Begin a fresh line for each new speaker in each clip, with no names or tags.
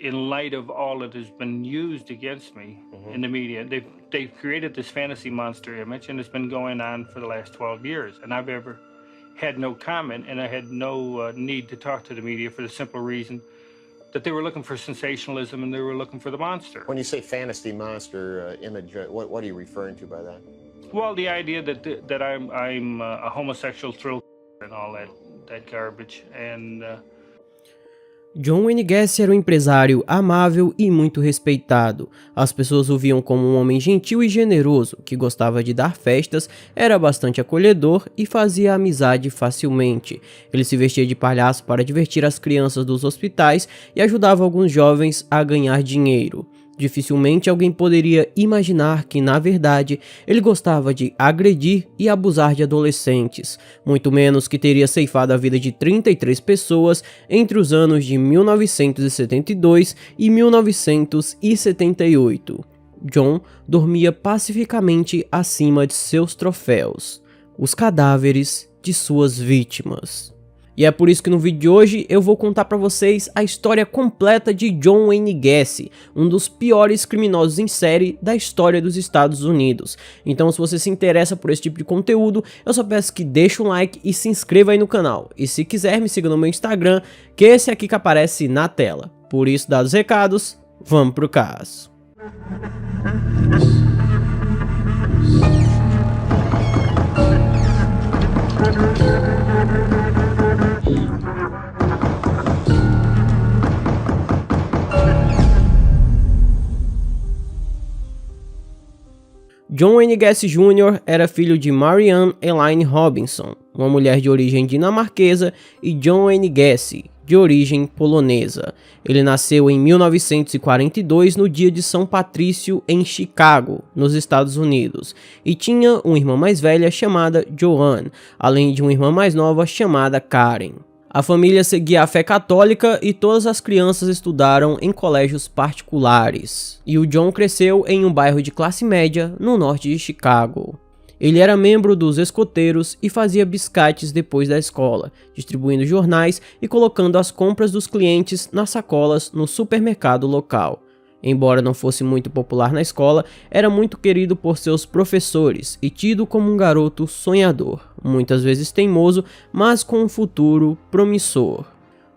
in light of all that has been used against me in the media. They've created this fantasy monster image, and it's been going on for the last 12 years. And I've ever had no comment, and I had no need to talk to the media for the simple reason that they were looking for sensationalism and they were looking for the monster.
When you say fantasy monster image, what are you referring to by that?
Well, the idea that I'm a homosexual thrill and all that garbage, and
John Wayne Gacy era um empresário amável e muito respeitado. As pessoas o viam como um homem gentil e generoso, que gostava de dar festas, era bastante acolhedor e fazia amizade facilmente. Ele se vestia de palhaço para divertir as crianças dos hospitais e ajudava alguns jovens a ganhar dinheiro. Dificilmente alguém poderia imaginar que, na verdade, ele gostava de agredir e abusar de adolescentes, muito menos que teria ceifado a vida de 33 pessoas entre os anos de 1972 e 1978. John dormia pacificamente acima de seus troféus, os cadáveres de suas vítimas. E é por isso que no vídeo de hoje eu vou contar pra vocês a história completa de John Wayne Gacy, um dos piores criminosos em série da história dos Estados Unidos. Então, se você se interessa por esse tipo de conteúdo, eu só peço que deixe um like e se inscreva aí no canal. E se quiser, me siga no meu Instagram, que é esse aqui que aparece na tela. Por isso, dados os recados, vamos pro caso. John Wayne Gacy Jr. era filho de Marianne Elaine Robinson, uma mulher de origem dinamarquesa, e John Wayne Gacy, de origem polonesa. Ele nasceu em 1942 no dia de São Patrício, em Chicago, nos Estados Unidos, e tinha uma irmã mais velha chamada Joanne, além de uma irmã mais nova chamada Karen. A família seguia a fé católica e todas as crianças estudaram em colégios particulares. E o John cresceu em um bairro de classe média no norte de Chicago. Ele era membro dos escoteiros e fazia biscates depois da escola, distribuindo jornais e colocando as compras dos clientes nas sacolas no supermercado local. Embora não fosse muito popular na escola, era muito querido por seus professores e tido como um garoto sonhador, muitas vezes teimoso, mas com um futuro promissor.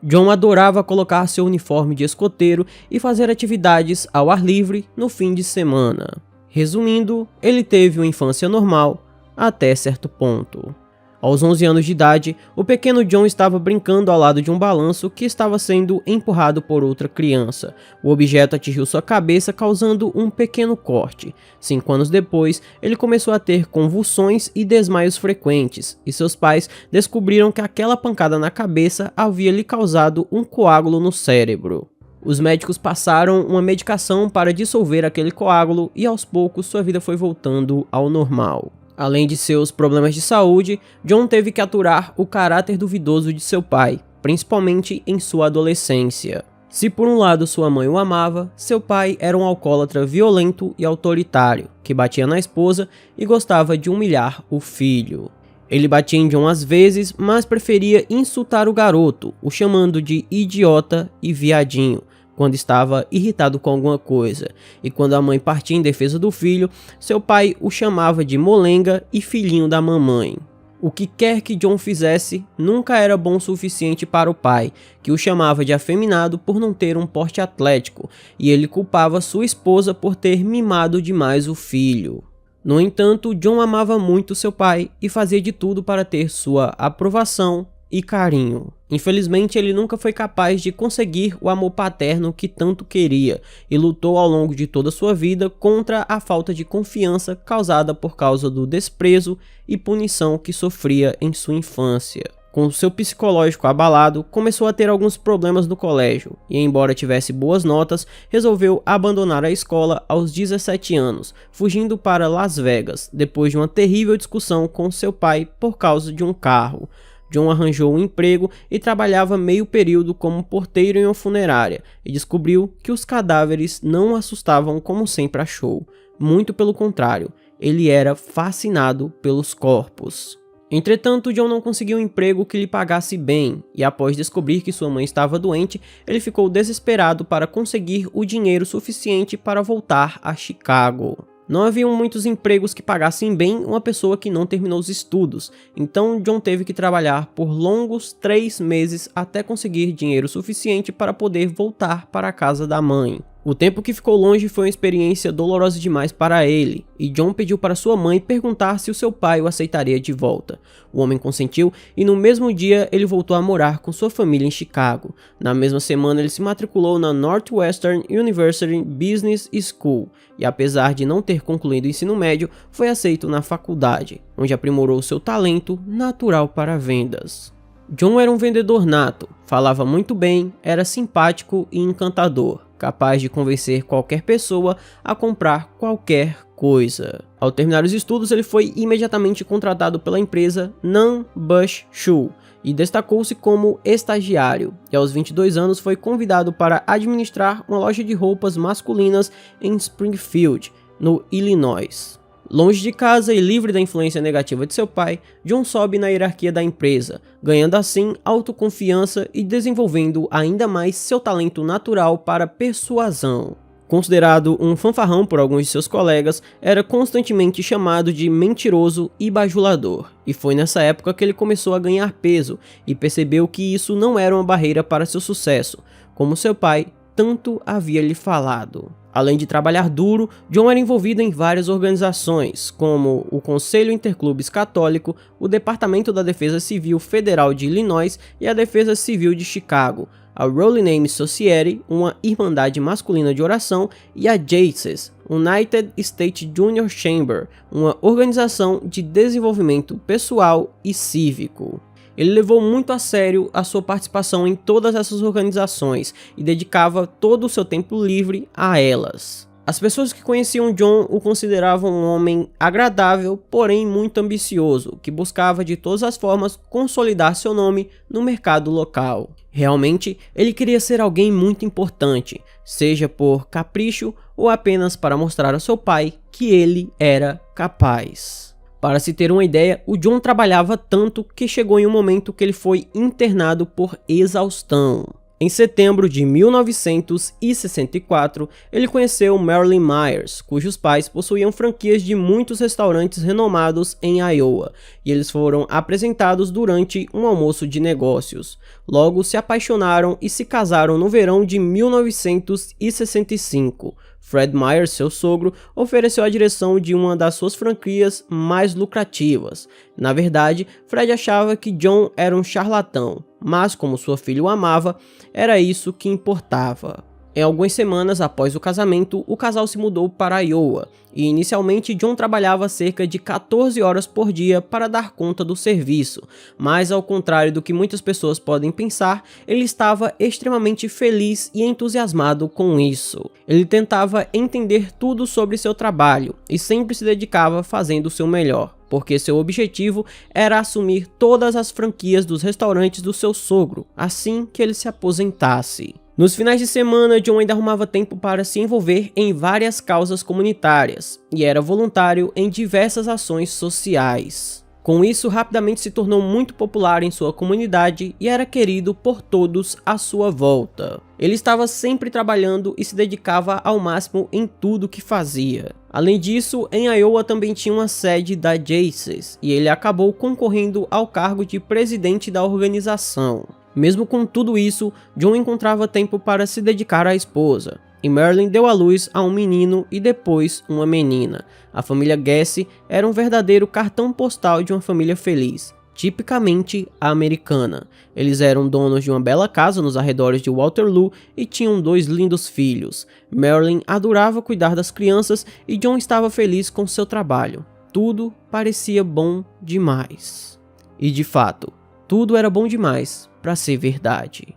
John adorava colocar seu uniforme de escoteiro e fazer atividades ao ar livre no fim de semana. Resumindo, ele teve uma infância normal até certo ponto. Aos 11 anos de idade, o pequeno John estava brincando ao lado de um balanço que estava sendo empurrado por outra criança. O objeto atingiu sua cabeça, causando um pequeno corte. 5 anos depois, ele começou a ter convulsões e desmaios frequentes, e seus pais descobriram que aquela pancada na cabeça havia lhe causado um coágulo no cérebro. Os médicos passaram uma medicação para dissolver aquele coágulo e aos poucos sua vida foi voltando ao normal. Além de seus problemas de saúde, John teve que aturar o caráter duvidoso de seu pai, principalmente em sua adolescência. Se por um lado sua mãe o amava, seu pai era um alcoólatra violento e autoritário, que batia na esposa e gostava de humilhar o filho. Ele batia em John às vezes, mas preferia insultar o garoto, o chamando de idiota e viadinho, quando estava irritado com alguma coisa, e quando a mãe partia em defesa do filho, seu pai o chamava de molenga e filhinho da mamãe. O que quer que John fizesse nunca era bom o suficiente para o pai, que o chamava de afeminado por não ter um porte atlético, e ele culpava sua esposa por ter mimado demais o filho. No entanto, John amava muito seu pai e fazia de tudo para ter sua aprovação e carinho. Infelizmente, ele nunca foi capaz de conseguir o amor paterno que tanto queria e lutou ao longo de toda a sua vida contra a falta de confiança causada por causa do desprezo e punição que sofria em sua infância. Com seu psicológico abalado, começou a ter alguns problemas no colégio e, embora tivesse boas notas, resolveu abandonar a escola aos 17 anos, fugindo para Las Vegas, depois de uma terrível discussão com seu pai por causa de um carro. John arranjou um emprego e trabalhava meio período como porteiro em uma funerária e descobriu que os cadáveres não o assustavam como sempre achou. Muito pelo contrário, ele era fascinado pelos corpos. Entretanto, John não conseguiu um emprego que lhe pagasse bem, e após descobrir que sua mãe estava doente, ele ficou desesperado para conseguir o dinheiro suficiente para voltar a Chicago. Não haviam muitos empregos que pagassem bem uma pessoa que não terminou os estudos, então John teve que trabalhar por longos 3 meses até conseguir dinheiro suficiente para poder voltar para a casa da mãe. O tempo que ficou longe foi uma experiência dolorosa demais para ele, e John pediu para sua mãe perguntar se o seu pai o aceitaria de volta. O homem consentiu e no mesmo dia ele voltou a morar com sua família em Chicago. Na mesma semana ele se matriculou na Northwestern University Business School e, apesar de não ter concluído o ensino médio, foi aceito na faculdade, onde aprimorou seu talento natural para vendas. John era um vendedor nato, falava muito bem, era simpático e encantador, capaz de convencer qualquer pessoa a comprar qualquer coisa. Ao terminar os estudos, ele foi imediatamente contratado pela empresa Nunn Bush Shoe e destacou-se como estagiário, e aos 22 anos foi convidado para administrar uma loja de roupas masculinas em Springfield, no Illinois. Longe de casa e livre da influência negativa de seu pai, John sobe na hierarquia da empresa, ganhando assim autoconfiança e desenvolvendo ainda mais seu talento natural para persuasão. Considerado um fanfarrão por alguns de seus colegas, era constantemente chamado de mentiroso e bajulador, e foi nessa época que ele começou a ganhar peso e percebeu que isso não era uma barreira para seu sucesso, como seu pai tanto havia lhe falado. Além de trabalhar duro, John era envolvido em várias organizações, como o Conselho Interclubes Católico, o Departamento da Defesa Civil Federal de Illinois e a Defesa Civil de Chicago, a Rolling Name Society, uma irmandade masculina de oração, e a JACES, United States Junior Chamber, uma organização de desenvolvimento pessoal e cívico. Ele levou muito a sério a sua participação em todas essas organizações e dedicava todo o seu tempo livre a elas. As pessoas que conheciam John o consideravam um homem agradável, porém muito ambicioso, que buscava de todas as formas consolidar seu nome no mercado local. Realmente, ele queria ser alguém muito importante, seja por capricho ou apenas para mostrar ao seu pai que ele era capaz. Para se ter uma ideia, o John trabalhava tanto que chegou em um momento que ele foi internado por exaustão. Em setembro de 1964, ele conheceu Marilyn Myers, cujos pais possuíam franquias de muitos restaurantes renomados em Iowa, e eles foram apresentados durante um almoço de negócios. Logo se apaixonaram e se casaram no verão de 1965. Fred Myers, seu sogro, ofereceu a direção de uma das suas franquias mais lucrativas. Na verdade, Fred achava que John era um charlatão, mas como sua filha o amava, era isso que importava. Em algumas semanas após o casamento, o casal se mudou para Iowa, e inicialmente John trabalhava cerca de 14 horas por dia para dar conta do serviço, mas ao contrário do que muitas pessoas podem pensar, ele estava extremamente feliz e entusiasmado com isso. Ele tentava entender tudo sobre seu trabalho e sempre se dedicava fazendo o seu melhor, porque seu objetivo era assumir todas as franquias dos restaurantes do seu sogro, assim que ele se aposentasse. Nos finais de semana, John ainda arrumava tempo para se envolver em várias causas comunitárias e era voluntário em diversas ações sociais. Com isso, rapidamente se tornou muito popular em sua comunidade e era querido por todos à sua volta. Ele estava sempre trabalhando e se dedicava ao máximo em tudo que fazia. Além disso, em Iowa também tinha uma sede da JACES e ele acabou concorrendo ao cargo de presidente da organização. Mesmo com tudo isso, John encontrava tempo para se dedicar à esposa, e Marilyn deu à luz a um menino e depois uma menina. A família Gacy era um verdadeiro cartão postal de uma família feliz, tipicamente americana. Eles eram donos de uma bela casa nos arredores de Waterloo e tinham 2 lindos filhos. Marilyn adorava cuidar das crianças e John estava feliz com seu trabalho. Tudo parecia bom demais. E de fato, tudo era bom demais para ser verdade.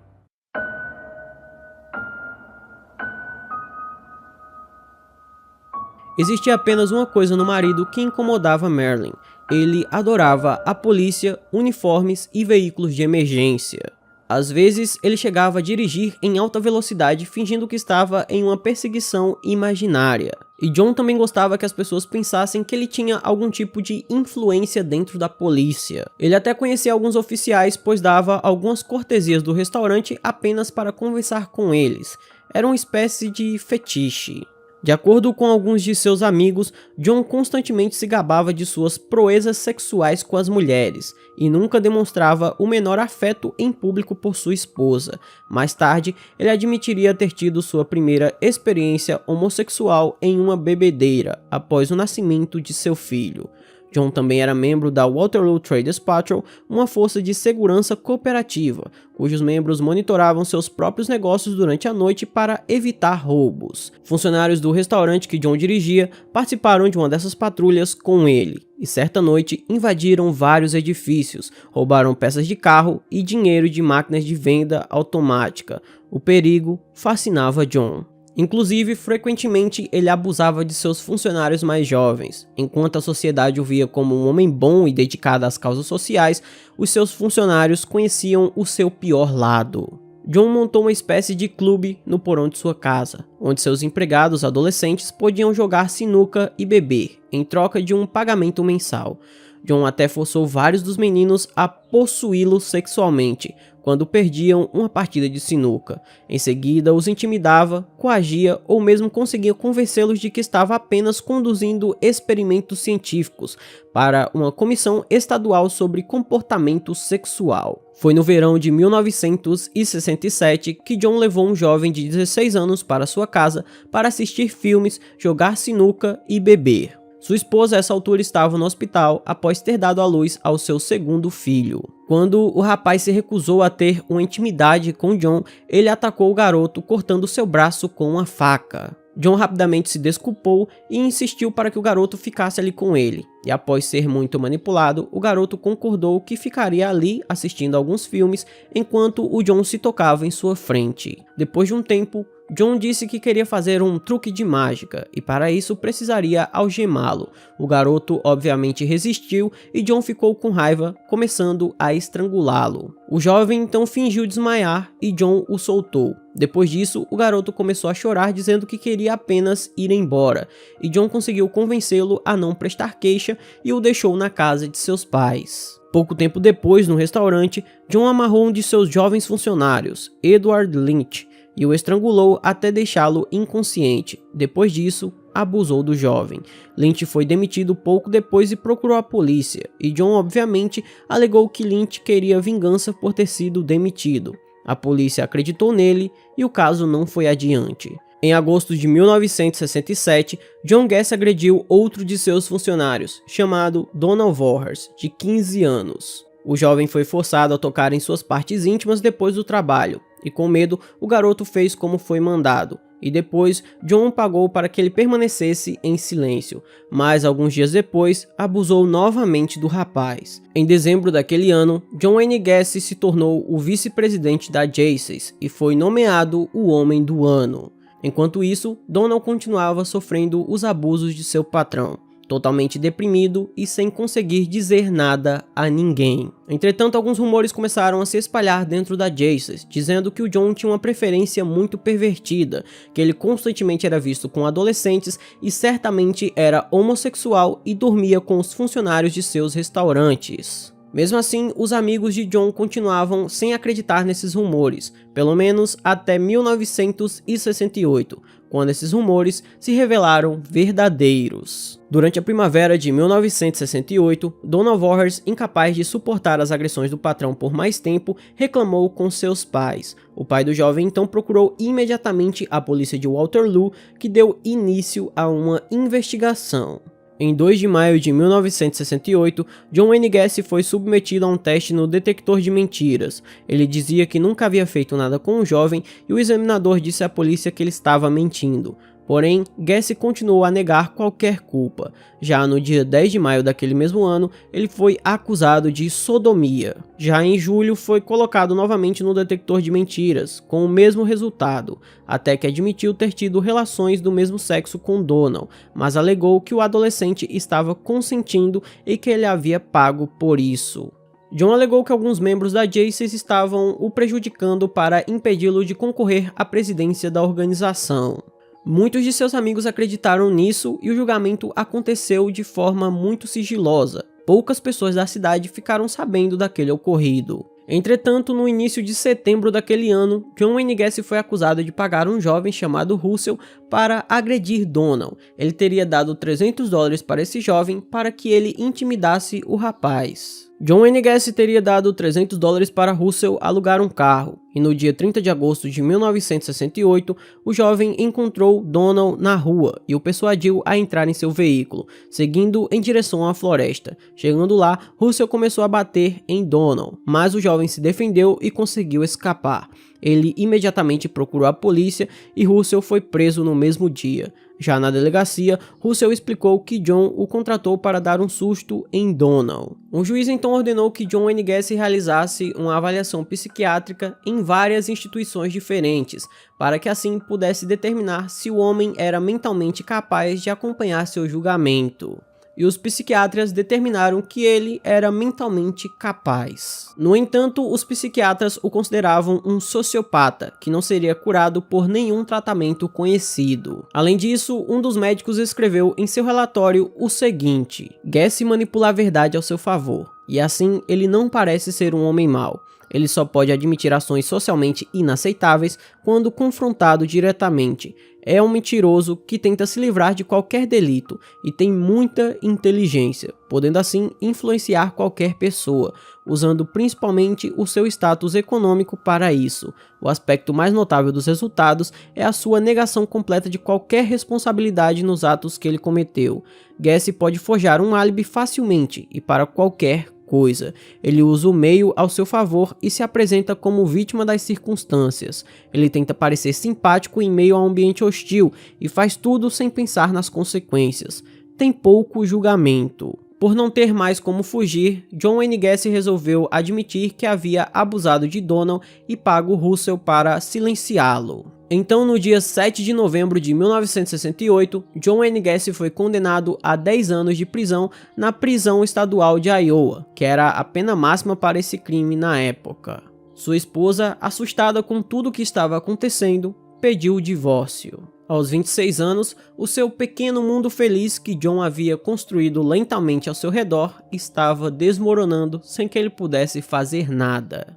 Existia apenas uma coisa no marido que incomodava Marilyn. Ele adorava a polícia, uniformes e veículos de emergência. Às vezes, ele chegava a dirigir em alta velocidade fingindo que estava em uma perseguição imaginária. E John também gostava que as pessoas pensassem que ele tinha algum tipo de influência dentro da polícia. Ele até conhecia alguns oficiais, pois dava algumas cortesias do restaurante apenas para conversar com eles. Era uma espécie de fetiche. De acordo com alguns de seus amigos, John constantemente se gabava de suas proezas sexuais com as mulheres e nunca demonstrava o menor afeto em público por sua esposa. Mais tarde, ele admitiria ter tido sua primeira experiência homossexual em uma bebedeira após o nascimento de seu filho. John também era membro da Waterloo Traders Patrol, uma força de segurança cooperativa, cujos membros monitoravam seus próprios negócios durante a noite para evitar roubos. Funcionários do restaurante que John dirigia participaram de uma dessas patrulhas com ele, e certa noite invadiram vários edifícios, roubaram peças de carro e dinheiro de máquinas de venda automática. O perigo fascinava John. Inclusive, frequentemente ele abusava de seus funcionários mais jovens. Enquanto a sociedade o via como um homem bom e dedicado às causas sociais, os seus funcionários conheciam o seu pior lado. John montou uma espécie de clube no porão de sua casa, onde seus empregados adolescentes podiam jogar sinuca e beber, em troca de um pagamento mensal. John até forçou vários dos meninos a possuí-lo sexualmente, quando perdiam uma partida de sinuca. Em seguida, os intimidava, coagia ou mesmo conseguia convencê-los de que estava apenas conduzindo experimentos científicos para uma comissão estadual sobre comportamento sexual. Foi no verão de 1967 que John levou um jovem de 16 anos para sua casa para assistir filmes, jogar sinuca e beber. Sua esposa, a essa altura, estava no hospital após ter dado à luz ao seu segundo filho. Quando o rapaz se recusou a ter uma intimidade com John, ele atacou o garoto cortando seu braço com uma faca. John rapidamente se desculpou e insistiu para que o garoto ficasse ali com ele. E após ser muito manipulado, o garoto concordou que ficaria ali assistindo alguns filmes enquanto o John se tocava em sua frente. Depois de um tempo, John disse que queria fazer um truque de mágica e para isso precisaria algemá-lo. O garoto obviamente resistiu e John ficou com raiva, começando a estrangulá-lo. O jovem então fingiu desmaiar e John o soltou. Depois disso, o garoto começou a chorar dizendo que queria apenas ir embora, e John conseguiu convencê-lo a não prestar queixa e o deixou na casa de seus pais. Pouco tempo depois, no restaurante, John amarrou um de seus jovens funcionários, Edward Lynch, e o estrangulou até deixá-lo inconsciente. Depois disso, abusou do jovem. Lynch foi demitido pouco depois e procurou a polícia, e John obviamente alegou que Lynch queria vingança por ter sido demitido. A polícia acreditou nele e o caso não foi adiante. Em agosto de 1967, John Gacy agrediu outro de seus funcionários, chamado Donald Voorhees, de 15 anos. O jovem foi forçado a tocar em suas partes íntimas depois do trabalho, e com medo, o garoto fez como foi mandado. E depois, John pagou para que ele permanecesse em silêncio, mas alguns dias depois, abusou novamente do rapaz. Em dezembro daquele ano, John Wayne Gacy se tornou o vice-presidente da Jaycees e foi nomeado o Homem do Ano. Enquanto isso, Donald continuava sofrendo os abusos de seu patrão, totalmente deprimido e sem conseguir dizer nada a ninguém. Entretanto, alguns rumores começaram a se espalhar dentro da Jaycees, dizendo que o John tinha uma preferência muito pervertida, que ele constantemente era visto com adolescentes e certamente era homossexual e dormia com os funcionários de seus restaurantes. Mesmo assim, os amigos de John continuavam sem acreditar nesses rumores, pelo menos até 1968, quando esses rumores se revelaram verdadeiros. Durante a primavera de 1968, Donald Voorhees, incapaz de suportar as agressões do patrão por mais tempo, reclamou com seus pais. O pai do jovem então procurou imediatamente a polícia de Waterloo, que deu início a uma investigação. Em 2 de maio de 1968, John Wayne Gacy foi submetido a um teste no detector de mentiras. Ele dizia que nunca havia feito nada com o jovem e o examinador disse à polícia que ele estava mentindo. Porém, Gacy continuou a negar qualquer culpa. Já no dia 10 de maio daquele mesmo ano, ele foi acusado de sodomia. Já em julho, foi colocado novamente no detector de mentiras, com o mesmo resultado, até que admitiu ter tido relações do mesmo sexo com Donald, mas alegou que o adolescente estava consentindo e que ele havia pago por isso. John alegou que alguns membros da Jaycees estavam o prejudicando para impedi-lo de concorrer à presidência da organização. Muitos de seus amigos acreditaram nisso e o julgamento aconteceu de forma muito sigilosa. Poucas pessoas da cidade ficaram sabendo daquele ocorrido. Entretanto, no início de setembro daquele ano, John Wayne Gacy foi acusado de pagar um jovem chamado Russell para agredir Donald. Ele teria dado $300 para esse jovem para que ele intimidasse o rapaz. John Wayne Gacy teria dado $300 para Russell alugar um carro, e no dia 30 de agosto de 1968, o jovem encontrou Donald na rua e o persuadiu a entrar em seu veículo, seguindo em direção à floresta. Chegando lá, Russell começou a bater em Donald, mas o jovem se defendeu e conseguiu escapar. Ele imediatamente procurou a polícia e Russell foi preso no mesmo dia. Já na delegacia, Russell explicou que John o contratou para dar um susto em Donald. O juiz então ordenou que John Wayne Gacy realizasse uma avaliação psiquiátrica em várias instituições diferentes, para que assim pudesse determinar se o homem era mentalmente capaz de acompanhar seu julgamento. E os psiquiatras determinaram que ele era mentalmente capaz. No entanto, os psiquiatras o consideravam um sociopata, que não seria curado por nenhum tratamento conhecido. Além disso, um dos médicos escreveu em seu relatório o seguinte: Gacy manipula a verdade ao seu favor, e assim ele não parece ser um homem mau. Ele só pode admitir ações socialmente inaceitáveis quando confrontado diretamente. É um mentiroso que tenta se livrar de qualquer delito e tem muita inteligência, podendo assim influenciar qualquer pessoa, usando principalmente o seu status econômico para isso. O aspecto mais notável dos resultados é a sua negação completa de qualquer responsabilidade nos atos que ele cometeu. Gacy pode forjar um álibi facilmente e para qualquer coisa. Ele usa o meio ao seu favor e se apresenta como vítima das circunstâncias. Ele tenta parecer simpático em meio a um ambiente hostil e faz tudo sem pensar nas consequências. Tem pouco julgamento. Por não ter mais como fugir, John Wayne Gacy resolveu admitir que havia abusado de Donald e pago Russell para silenciá-lo. Então, no dia 7 de novembro de 1968, John Wayne Gacy foi condenado a 10 anos de prisão na prisão estadual de Iowa, que era a pena máxima para esse crime na época. Sua esposa, assustada com tudo o que estava acontecendo, pediu o divórcio. Aos 26 anos, o seu pequeno mundo feliz que John havia construído lentamente ao seu redor estava desmoronando sem que ele pudesse fazer nada.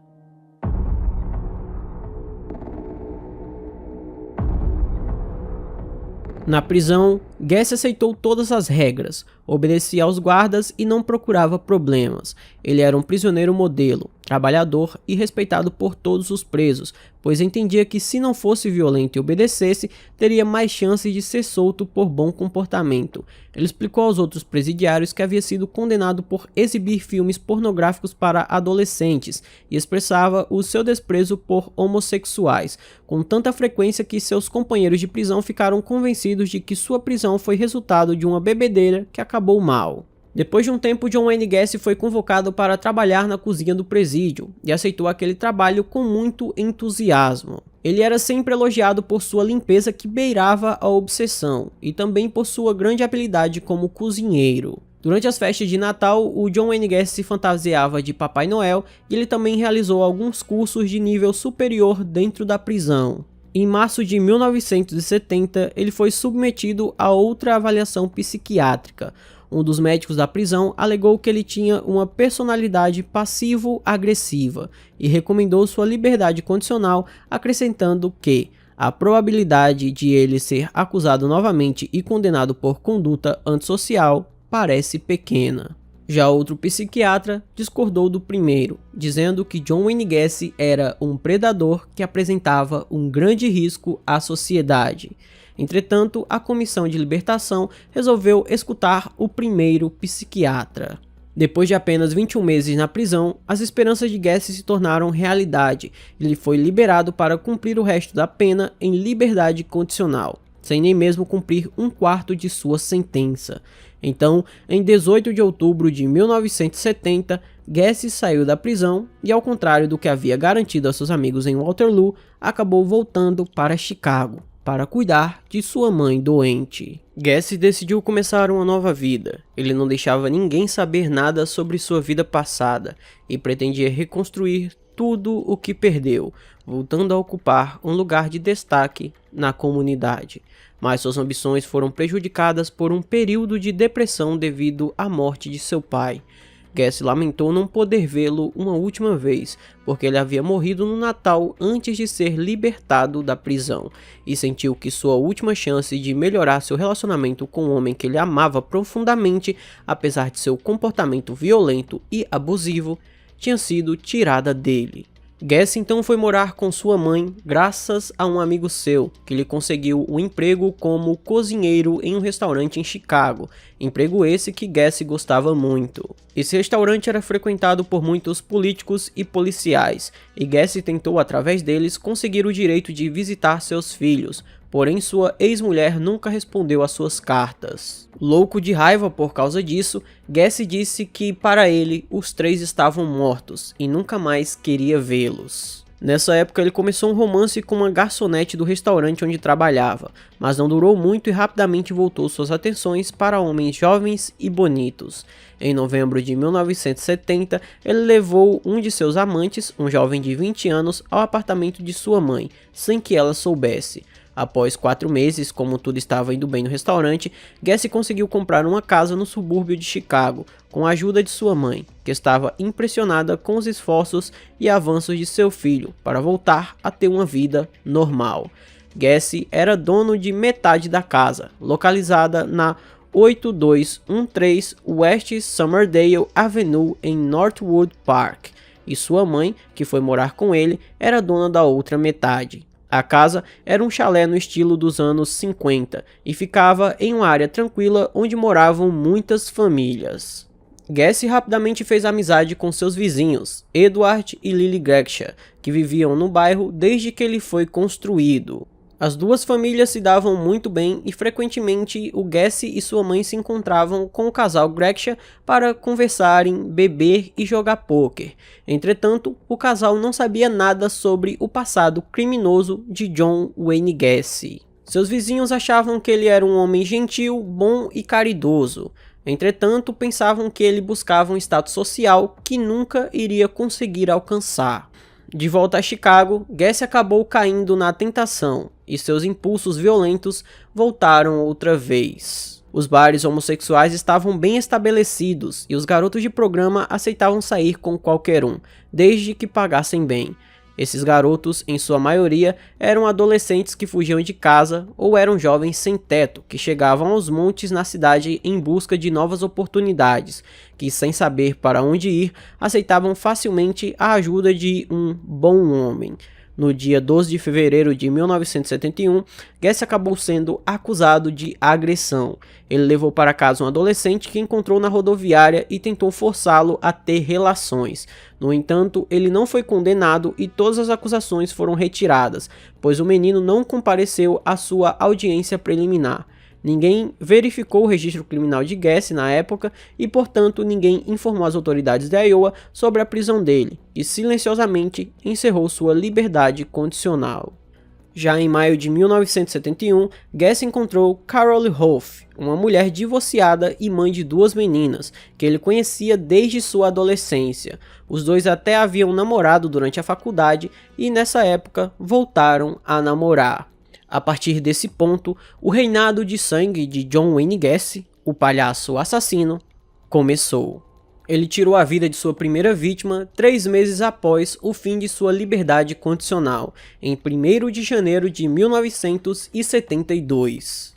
Na prisão, Gacy aceitou todas as regras, obedecia aos guardas e não procurava problemas. Ele era um prisioneiro modelo, trabalhador e respeitado por todos os presos, pois entendia que se não fosse violento e obedecesse, teria mais chances de ser solto por bom comportamento. Ele explicou aos outros presidiários que havia sido condenado por exibir filmes pornográficos para adolescentes e expressava o seu desprezo por homossexuais, com tanta frequência que seus companheiros de prisão ficaram convencidos de que sua prisão foi resultado de uma bebedeira que acabou mal. Depois de um tempo, John Wayne Gacy foi convocado para trabalhar na cozinha do presídio e aceitou aquele trabalho com muito entusiasmo. Ele era sempre elogiado por sua limpeza que beirava a obsessão e também por sua grande habilidade como cozinheiro. Durante as festas de Natal, o John Wayne Gacy se fantasiava de Papai Noel e ele também realizou alguns cursos de nível superior dentro da prisão. Em março de 1970, ele foi submetido a outra avaliação psiquiátrica. Um dos médicos da prisão alegou que ele tinha uma personalidade passivo-agressiva e recomendou sua liberdade condicional, acrescentando que a probabilidade de ele ser acusado novamente e condenado por conduta antissocial parece pequena. Já outro psiquiatra discordou do primeiro, dizendo que John Wayne Gacy era um predador que apresentava um grande risco à sociedade. Entretanto, a comissão de libertação resolveu escutar o primeiro psiquiatra. Depois de apenas 21 meses na prisão, as esperanças de Gacy se tornaram realidade. Ele foi liberado para cumprir o resto da pena em liberdade condicional, sem nem mesmo cumprir um quarto de sua sentença. Então, em 18 de outubro de 1970, Gacy saiu da prisão e, ao contrário do que havia garantido a seus amigos em Waterloo, acabou voltando para Chicago para cuidar de sua mãe doente. Gacy decidiu começar uma nova vida. Ele não deixava ninguém saber nada sobre sua vida passada e pretendia reconstruir tudo o que perdeu, voltando a ocupar um lugar de destaque na comunidade. Mas suas ambições foram prejudicadas por um período de depressão devido à morte de seu pai. Gacy lamentou não poder vê-lo uma última vez, porque ele havia morrido no Natal antes de ser libertado da prisão, e sentiu que sua última chance de melhorar seu relacionamento com o homem que ele amava profundamente, apesar de seu comportamento violento e abusivo, tinha sido tirada dele. Gacy então foi morar com sua mãe graças a um amigo seu, que lhe conseguiu um emprego como cozinheiro em um restaurante em Chicago, emprego esse que Gacy gostava muito. Esse restaurante era frequentado por muitos políticos e policiais, e Gacy tentou através deles conseguir o direito de visitar seus filhos, porém sua ex-mulher nunca respondeu às suas cartas. Louco de raiva por causa disso, Gacy disse que para ele os três estavam mortos e nunca mais queria vê-los. Nessa época ele começou um romance com uma garçonete do restaurante onde trabalhava, mas não durou muito e rapidamente voltou suas atenções para homens jovens e bonitos. Em novembro de 1970, ele levou um de seus amantes, um jovem de 20 anos, ao apartamento de sua mãe, sem que ela soubesse. Após 4 meses, como tudo estava indo bem no restaurante, Gacy conseguiu comprar uma casa no subúrbio de Chicago, com a ajuda de sua mãe, que estava impressionada com os esforços e avanços de seu filho para voltar a ter uma vida normal. Gacy era dono de metade da casa, localizada na 8213 West Summerdale Avenue em Northwood Park, e sua mãe, que foi morar com ele, era dona da outra metade. A casa era um chalé no estilo dos anos 50 e ficava em uma área tranquila onde moravam muitas famílias. Gacy rapidamente fez amizade com seus vizinhos, Edward e Lily Grexia, que viviam no bairro desde que ele foi construído. As duas famílias se davam muito bem e frequentemente o Gacy e sua mãe se encontravam com o casal Grexia para conversarem, beber e jogar pôquer. Entretanto, o casal não sabia nada sobre o passado criminoso de John Wayne Gacy. Seus vizinhos achavam que ele era um homem gentil, bom e caridoso. Entretanto, pensavam que ele buscava um status social que nunca iria conseguir alcançar. De volta a Chicago, Gacy acabou caindo na tentação e seus impulsos violentos voltaram outra vez. Os bares homossexuais estavam bem estabelecidos e os garotos de programa aceitavam sair com qualquer um, desde que pagassem bem. Esses garotos, em sua maioria, eram adolescentes que fugiam de casa ou eram jovens sem teto que chegavam aos montes na cidade em busca de novas oportunidades, que, sem saber para onde ir, aceitavam facilmente a ajuda de um bom homem. No dia 12 de fevereiro de 1971, Gacy acabou sendo acusado de agressão. Ele levou para casa um adolescente que encontrou na rodoviária e tentou forçá-lo a ter relações. No entanto, ele não foi condenado e todas as acusações foram retiradas, pois o menino não compareceu à sua audiência preliminar. Ninguém verificou o registro criminal de Gacy na época e, portanto, ninguém informou as autoridades de Iowa sobre a prisão dele e silenciosamente encerrou sua liberdade condicional. Já em maio de 1971, Gacy encontrou Carol Hoff, uma mulher divorciada e mãe de 2 meninas, que ele conhecia desde sua adolescência. Os dois até haviam namorado durante a faculdade e, nessa época, voltaram a namorar. A partir desse ponto, o reinado de sangue de John Wayne Gacy, o palhaço assassino, começou. Ele tirou a vida de sua primeira vítima 3 meses após o fim de sua liberdade condicional, em 1º de janeiro de 1972.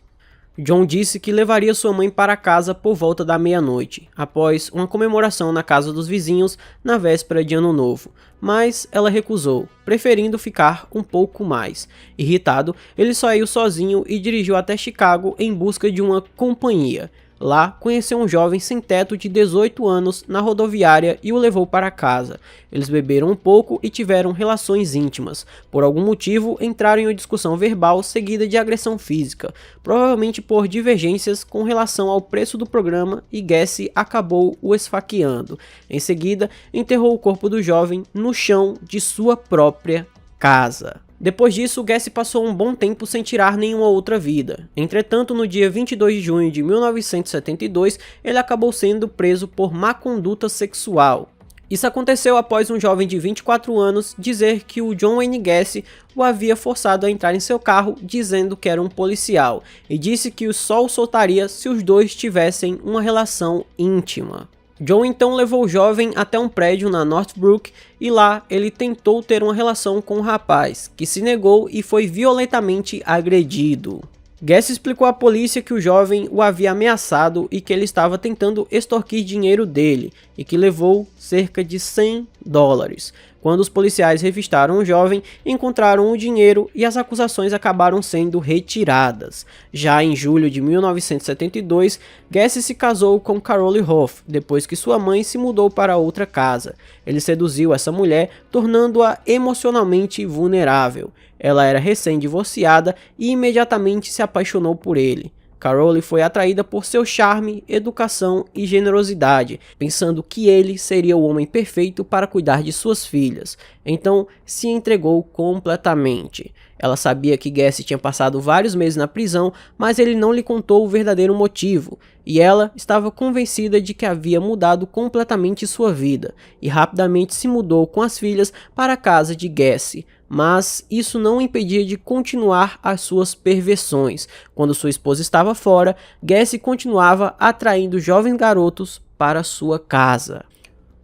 John disse que levaria sua mãe para casa por volta da meia-noite, após uma comemoração na casa dos vizinhos na véspera de Ano Novo, mas ela recusou, preferindo ficar um pouco mais. Irritado, ele saiu sozinho e dirigiu até Chicago em busca de uma companhia. Lá, conheceu um jovem sem teto de 18 anos na rodoviária e o levou para casa. Eles beberam um pouco e tiveram relações íntimas. Por algum motivo, entraram em uma discussão verbal seguida de agressão física, provavelmente por divergências com relação ao preço do programa, e Gacy acabou o esfaqueando. Em seguida, enterrou o corpo do jovem no chão de sua própria casa. Depois disso, Gacy passou um bom tempo sem tirar nenhuma outra vida. Entretanto, no dia 22 de junho de 1972, ele acabou sendo preso por má conduta sexual. Isso aconteceu após um jovem de 24 anos dizer que o John Wayne Gacy o havia forçado a entrar em seu carro dizendo que era um policial e disse que só o soltaria se os dois tivessem uma relação íntima. John então levou o jovem até um prédio na Northbrook e lá ele tentou ter uma relação com o rapaz, que se negou e foi violentamente agredido. Gacy explicou à polícia que o jovem o havia ameaçado e que ele estava tentando extorquir dinheiro dele e que levou cerca de $100. Quando os policiais revistaram o jovem, encontraram o dinheiro e as acusações acabaram sendo retiradas. Já em julho de 1972, Gacy se casou com Carole Hoff, depois que sua mãe se mudou para outra casa. Ele seduziu essa mulher, tornando-a emocionalmente vulnerável. Ela era recém-divorciada e imediatamente se apaixonou por ele. Carole foi atraída por seu charme, educação e generosidade, pensando que ele seria o homem perfeito para cuidar de suas filhas. Então, se entregou completamente. Ela sabia que Gacy tinha passado vários meses na prisão, mas ele não lhe contou o verdadeiro motivo, e ela estava convencida de que havia mudado completamente sua vida, e rapidamente se mudou com as filhas para a casa de Gacy. Mas isso não o impedia de continuar as suas perversões. Quando sua esposa estava fora, Gacy continuava atraindo jovens garotos para sua casa.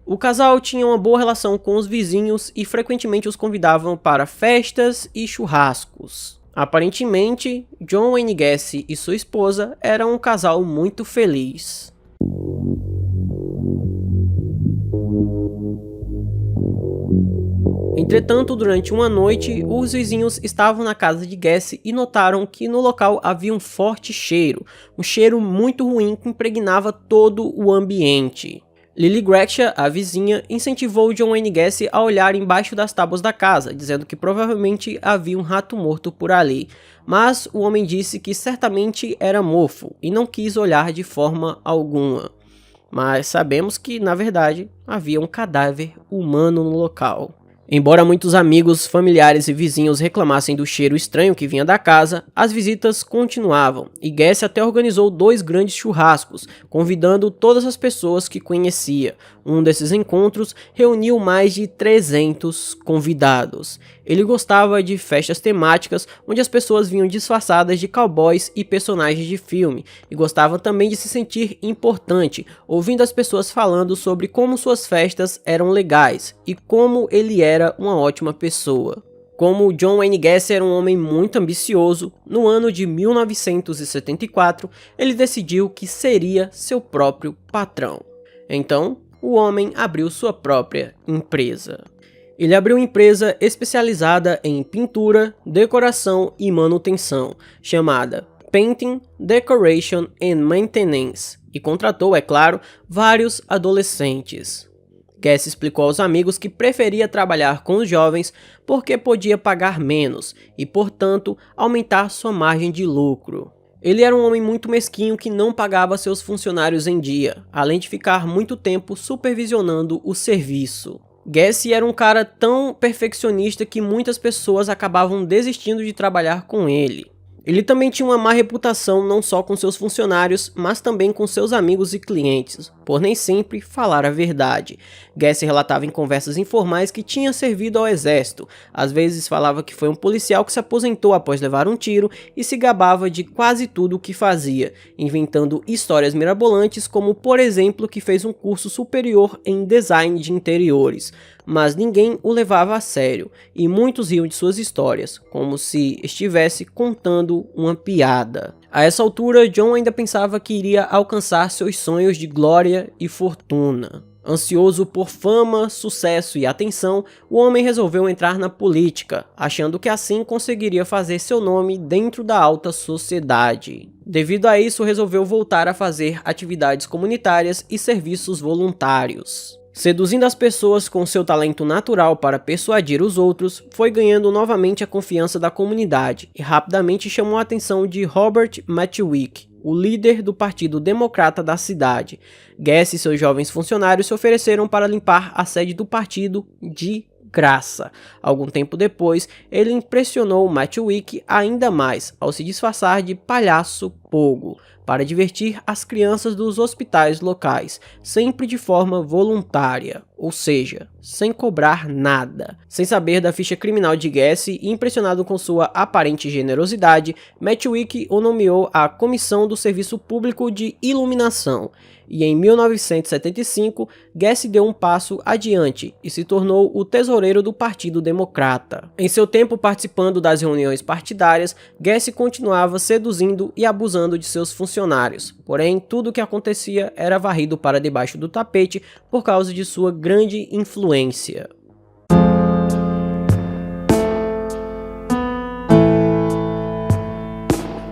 O casal tinha uma boa relação com os vizinhos e frequentemente os convidavam para festas e churrascos. Aparentemente, John Wayne Gacy e sua esposa eram um casal muito feliz. Entretanto, durante uma noite, os vizinhos estavam na casa de Gacy e notaram que no local havia um forte cheiro, um cheiro muito ruim que impregnava todo o ambiente. Lily Grexia, a vizinha, incentivou John Wayne Gacy a olhar embaixo das tábuas da casa, dizendo que provavelmente havia um rato morto por ali, mas o homem disse que certamente era mofo e não quis olhar de forma alguma. Mas sabemos que, na verdade, havia um cadáver humano no local. Embora muitos amigos, familiares e vizinhos reclamassem do cheiro estranho que vinha da casa, as visitas continuavam, e Gacy até organizou 2 grandes churrascos, convidando todas as pessoas que conhecia. Um desses encontros reuniu mais de 300 convidados. Ele gostava de festas temáticas, onde as pessoas vinham disfarçadas de cowboys e personagens de filme, e gostava também de se sentir importante, ouvindo as pessoas falando sobre como suas festas eram legais, e como ele era uma ótima pessoa. Como John Wayne Gacy era um homem muito ambicioso, no ano de 1974, ele decidiu que seria seu próprio patrão. Então, o homem abriu sua própria empresa. Ele abriu uma empresa especializada em pintura, decoração e manutenção, chamada Painting, Decoration and Maintenance, e contratou, é claro, vários adolescentes. Gacy explicou aos amigos que preferia trabalhar com os jovens porque podia pagar menos e, portanto, aumentar sua margem de lucro. Ele era um homem muito mesquinho que não pagava seus funcionários em dia, além de ficar muito tempo supervisionando o serviço. Gacy era um cara tão perfeccionista que muitas pessoas acabavam desistindo de trabalhar com ele. Ele também tinha uma má reputação não só com seus funcionários, mas também com seus amigos e clientes, por nem sempre falar a verdade. Gacy relatava em conversas informais que tinha servido ao exército, às vezes falava que foi um policial que se aposentou após levar um tiro e se gabava de quase tudo o que fazia, inventando histórias mirabolantes como, por exemplo, que fez um curso superior em design de interiores. Mas ninguém o levava a sério, e muitos riam de suas histórias, como se estivesse contando uma piada. A essa altura, John ainda pensava que iria alcançar seus sonhos de glória e fortuna. Ansioso por fama, sucesso e atenção, o homem resolveu entrar na política, achando que assim conseguiria fazer seu nome dentro da alta sociedade. Devido a isso, resolveu voltar a fazer atividades comunitárias e serviços voluntários. Seduzindo as pessoas com seu talento natural para persuadir os outros, foi ganhando novamente a confiança da comunidade e rapidamente chamou a atenção de Robert Matwick, o líder do Partido Democrata da cidade. Gacy e seus jovens funcionários se ofereceram para limpar a sede do partido de graça. Algum tempo depois, ele impressionou Matwick ainda mais ao se disfarçar de palhaço Pogo, para divertir as crianças dos hospitais locais, sempre de forma voluntária, ou seja, sem cobrar nada. Sem saber da ficha criminal de Gacy e impressionado com sua aparente generosidade, Matwick o nomeou à Comissão do Serviço Público de Iluminação, e em 1975, Gacy deu um passo adiante e se tornou o tesoureiro do Partido Democrata. Em seu tempo participando das reuniões partidárias, Gacy continuava seduzindo e abusando de seus funcionários, porém tudo o que acontecia era varrido para debaixo do tapete por causa de sua grande influência.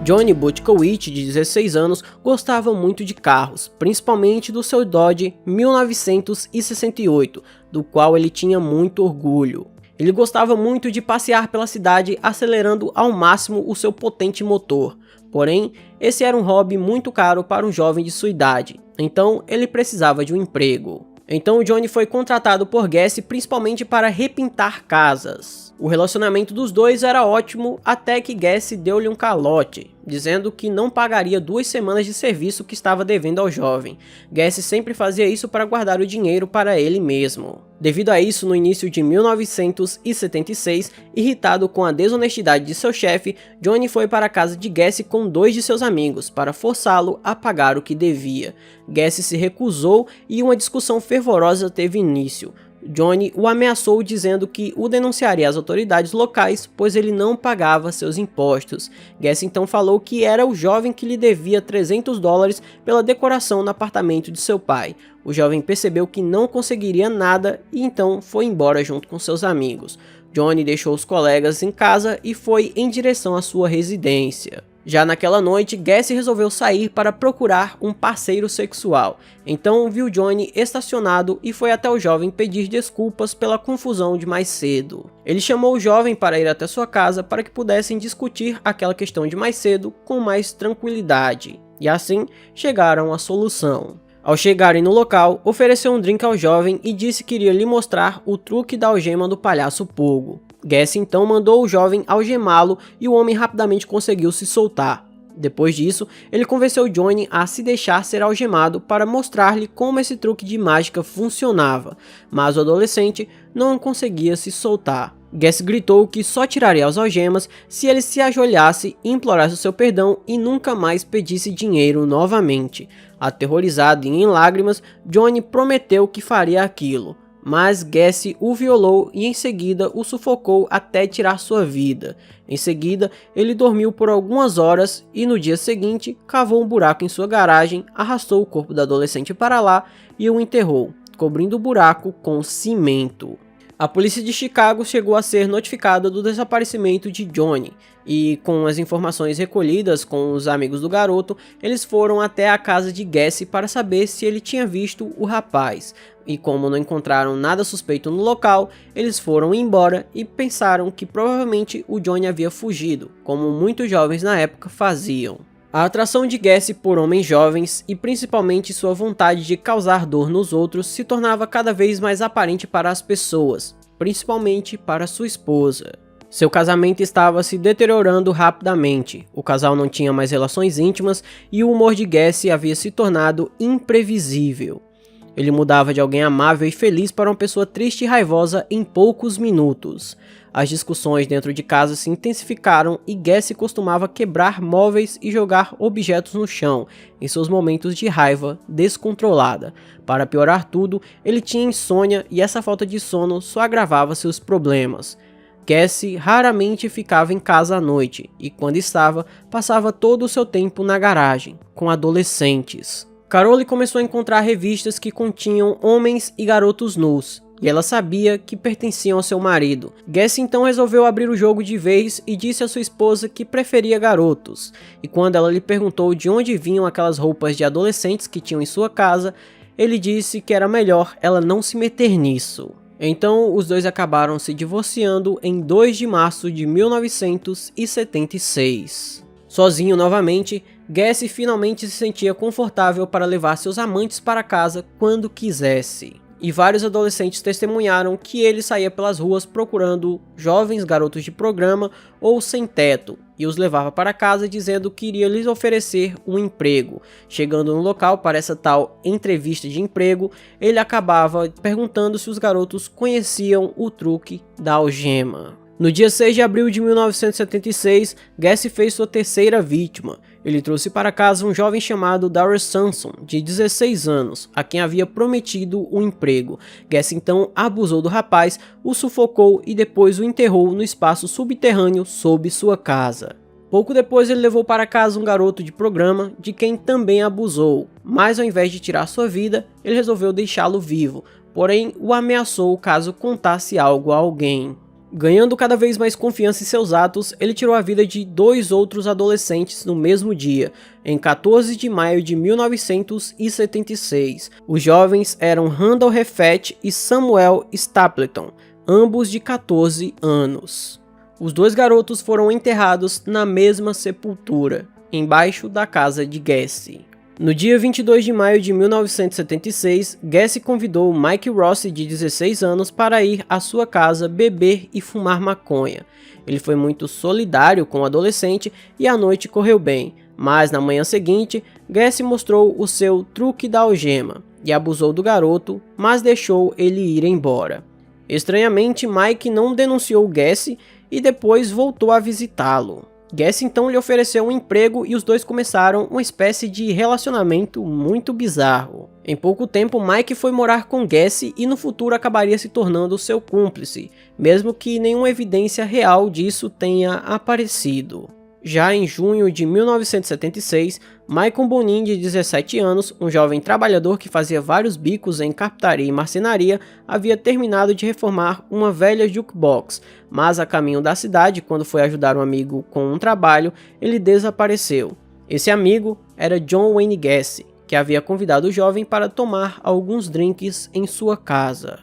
Johnny Butkowitz, de 16 anos, gostava muito de carros, principalmente do seu Dodge 1968, do qual ele tinha muito orgulho. Ele gostava muito de passear pela cidade acelerando ao máximo o seu potente motor, porém, esse era um hobby muito caro para um jovem de sua idade, então ele precisava de um emprego. Então Johnny foi contratado por Gacy principalmente para repintar casas. O relacionamento dos dois era ótimo até que Gacy deu-lhe um calote, dizendo que não pagaria 2 semanas de serviço que estava devendo ao jovem. Gacy sempre fazia isso para guardar o dinheiro para ele mesmo. Devido a isso, no início de 1976, irritado com a desonestidade de seu chefe, Johnny foi para a casa de Gacy com 2 de seus amigos para forçá-lo a pagar o que devia. Gacy se recusou e uma discussão fervorosa teve início. Johnny o ameaçou dizendo que o denunciaria às autoridades locais, pois ele não pagava seus impostos. Gacy então falou que era o jovem que lhe devia $300 pela decoração no apartamento de seu pai. O jovem percebeu que não conseguiria nada e então foi embora junto com seus amigos. Johnny deixou os colegas em casa e foi em direção à sua residência. Já naquela noite, Gacy resolveu sair para procurar um parceiro sexual. Então viu Johnny estacionado e foi até o jovem pedir desculpas pela confusão de mais cedo. Ele chamou o jovem para ir até sua casa para que pudessem discutir aquela questão de mais cedo com mais tranquilidade. E assim chegaram à solução. Ao chegarem no local, ofereceu um drink ao jovem e disse que iria lhe mostrar o truque da algema do palhaço Pogo. Gacy então mandou o jovem algemá-lo e o homem rapidamente conseguiu se soltar. Depois disso, ele convenceu Johnny a se deixar ser algemado para mostrar-lhe como esse truque de mágica funcionava, mas o adolescente não conseguia se soltar. Gacy gritou que só tiraria as algemas se ele se ajoelhasse, implorasse o seu perdão e nunca mais pedisse dinheiro novamente. Aterrorizado e em lágrimas, Johnny prometeu que faria aquilo. Mas Gacy o violou e em seguida o sufocou até tirar sua vida. Em seguida, ele dormiu por algumas horas e no dia seguinte cavou um buraco em sua garagem, arrastou o corpo do adolescente para lá e o enterrou, cobrindo o buraco com cimento. A polícia de Chicago chegou a ser notificada do desaparecimento de Johnny e, com as informações recolhidas com os amigos do garoto, eles foram até a casa de Gacy para saber se ele tinha visto o rapaz. E como não encontraram nada suspeito no local, eles foram embora e pensaram que provavelmente o Johnny havia fugido, como muitos jovens na época faziam. A atração de Gacy por homens jovens e principalmente sua vontade de causar dor nos outros se tornava cada vez mais aparente para as pessoas, principalmente para sua esposa. Seu casamento estava se deteriorando rapidamente, o casal não tinha mais relações íntimas e o humor de Gacy havia se tornado imprevisível. Ele mudava de alguém amável e feliz para uma pessoa triste e raivosa em poucos minutos. As discussões dentro de casa se intensificaram e Gacy costumava quebrar móveis e jogar objetos no chão, em seus momentos de raiva descontrolada. Para piorar tudo, ele tinha insônia e essa falta de sono só agravava seus problemas. Gacy raramente ficava em casa à noite e, quando estava, passava todo o seu tempo na garagem, com adolescentes. Carole começou a encontrar revistas que continham homens e garotos nus, e ela sabia que pertenciam ao seu marido. Gacy então resolveu abrir o jogo de vez e disse à sua esposa que preferia garotos, e quando ela lhe perguntou de onde vinham aquelas roupas de adolescentes que tinham em sua casa, ele disse que era melhor ela não se meter nisso. Então os dois acabaram se divorciando em 2 de março de 1976. Sozinho novamente, Gacy finalmente se sentia confortável para levar seus amantes para casa quando quisesse. E vários adolescentes testemunharam que ele saía pelas ruas procurando jovens garotos de programa ou sem teto, e os levava para casa dizendo que iria lhes oferecer um emprego. Chegando no local para essa tal entrevista de emprego, ele acabava perguntando se os garotos conheciam o truque da algema. No dia 6 de abril de 1976, Gacy fez sua terceira vítima. Ele trouxe para casa um jovem chamado Darrell Samson, de 16 anos, a quem havia prometido um emprego. Gacy então abusou do rapaz, o sufocou e depois o enterrou no espaço subterrâneo sob sua casa. Pouco depois ele levou para casa um garoto de programa, de quem também abusou, mas ao invés de tirar sua vida, ele resolveu deixá-lo vivo, porém o ameaçou caso contasse algo a alguém. Ganhando cada vez mais confiança em seus atos, ele tirou a vida de 2 outros adolescentes no mesmo dia, em 14 de maio de 1976. Os jovens eram Randall Refet e Samuel Stapleton, ambos de 14 anos. Os 2 garotos foram enterrados na mesma sepultura, embaixo da casa de Gacy. No dia 22 de maio de 1976, Gacy convidou Mike Rossi, de 16 anos, para ir à sua casa beber e fumar maconha. Ele foi muito solidário com o adolescente e a noite correu bem, mas na manhã seguinte, Gacy mostrou o seu truque da algema e abusou do garoto, mas deixou ele ir embora. Estranhamente, Mike não denunciou Gacy e depois voltou a visitá-lo. Gacy então lhe ofereceu um emprego e os dois começaram uma espécie de relacionamento muito bizarro. Em pouco tempo, Mike foi morar com Gacy e no futuro acabaria se tornando seu cúmplice, mesmo que nenhuma evidência real disso tenha aparecido. Já em junho de 1976, Michael Bonin, de 17 anos, um jovem trabalhador que fazia vários bicos em carpintaria e marcenaria, havia terminado de reformar uma velha jukebox, mas a caminho da cidade, quando foi ajudar um amigo com um trabalho, ele desapareceu. Esse amigo era John Wayne Gacy, que havia convidado o jovem para tomar alguns drinks em sua casa.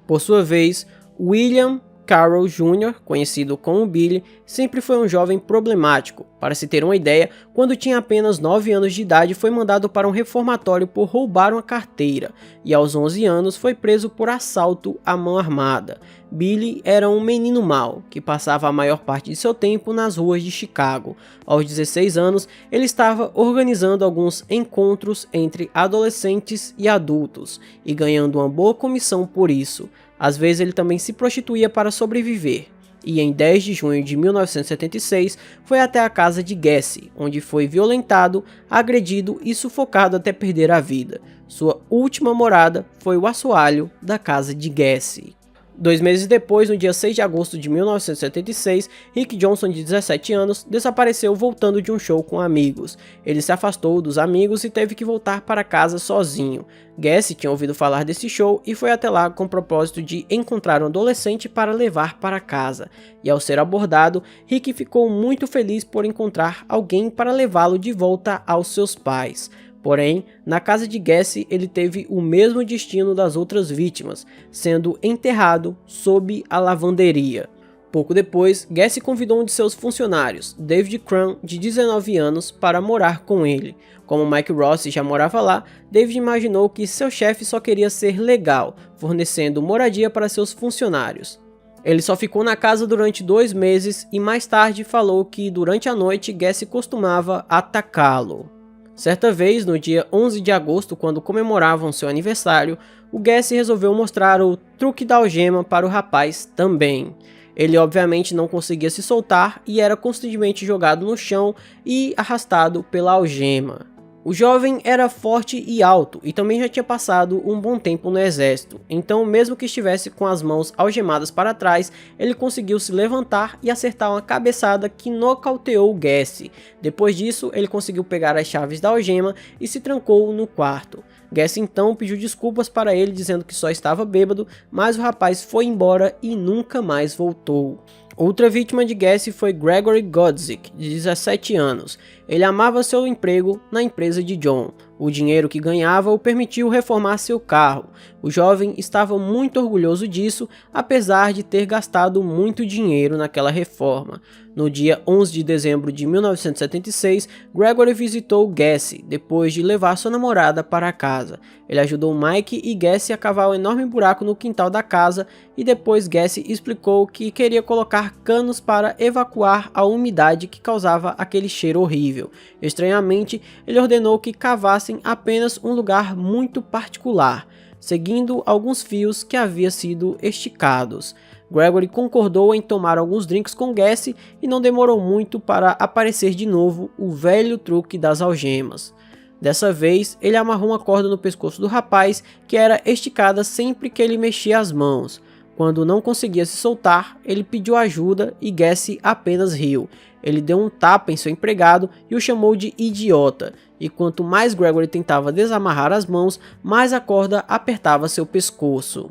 Por sua vez, William Carroll Jr., conhecido como Billy, sempre foi um jovem problemático. Para se ter uma ideia, quando tinha apenas 9 anos de idade foi mandado para um reformatório por roubar uma carteira, e aos 11 anos foi preso por assalto à mão armada. Billy era um menino mau, que passava a maior parte de seu tempo nas ruas de Chicago. Aos 16 anos, ele estava organizando alguns encontros entre adolescentes e adultos, e ganhando uma boa comissão por isso. Às vezes ele também se prostituía para sobreviver, e em 10 de junho de 1976 foi até a casa de Gacy, onde foi violentado, agredido e sufocado até perder a vida. Sua última morada foi o assoalho da casa de Gacy. 2 meses depois, no dia 6 de agosto de 1976, Rick Johnson, de 17 anos, desapareceu voltando de um show com amigos. Ele se afastou dos amigos e teve que voltar para casa sozinho. Gacy tinha ouvido falar desse show e foi até lá com o propósito de encontrar um adolescente para levar para casa. E ao ser abordado, Rick ficou muito feliz por encontrar alguém para levá-lo de volta aos seus pais. Porém, na casa de Gacy ele teve o mesmo destino das outras vítimas, sendo enterrado sob a lavanderia. Pouco depois, Gacy convidou um de seus funcionários, David Crum, de 19 anos, para morar com ele. Como Mike Rossi já morava lá, David imaginou que seu chefe só queria ser legal, fornecendo moradia para seus funcionários. Ele só ficou na casa durante 2 meses e mais tarde falou que durante a noite Gacy costumava atacá-lo. Certa vez, no dia 11 de agosto, quando comemoravam seu aniversário, o Gacy resolveu mostrar o truque da algema para o rapaz também. Ele obviamente não conseguia se soltar e era constantemente jogado no chão e arrastado pela algema. O jovem era forte e alto e também já tinha passado um bom tempo no exército, então mesmo que estivesse com as mãos algemadas para trás, ele conseguiu se levantar e acertar uma cabeçada que nocauteou Gacy. Depois disso, ele conseguiu pegar as chaves da algema e se trancou no quarto. Gacy então pediu desculpas para ele, dizendo que só estava bêbado, mas o rapaz foi embora e nunca mais voltou. Outra vítima de Gacy foi Gregory Godzik, de 17 anos. Ele amava seu emprego na empresa de John. O dinheiro que ganhava o permitiu reformar seu carro. O jovem estava muito orgulhoso disso, apesar de ter gastado muito dinheiro naquela reforma. No dia 11 de dezembro de 1976, Gregory visitou Gacy, depois de levar sua namorada para casa. Ele ajudou Mike e Gacy a cavar um enorme buraco no quintal da casa e depois Gacy explicou que queria colocar canos para evacuar a umidade que causava aquele cheiro horrível. Estranhamente, ele ordenou que cavassem apenas um lugar muito particular, seguindo alguns fios que haviam sido esticados. Gregory concordou em tomar alguns drinks com Gacy e não demorou muito para aparecer de novo o velho truque das algemas. Dessa vez, ele amarrou uma corda no pescoço do rapaz que era esticada sempre que ele mexia as mãos. Quando não conseguia se soltar, ele pediu ajuda e Gacy apenas riu. Ele deu um tapa em seu empregado e o chamou de idiota. E quanto mais Gregory tentava desamarrar as mãos, mais a corda apertava seu pescoço.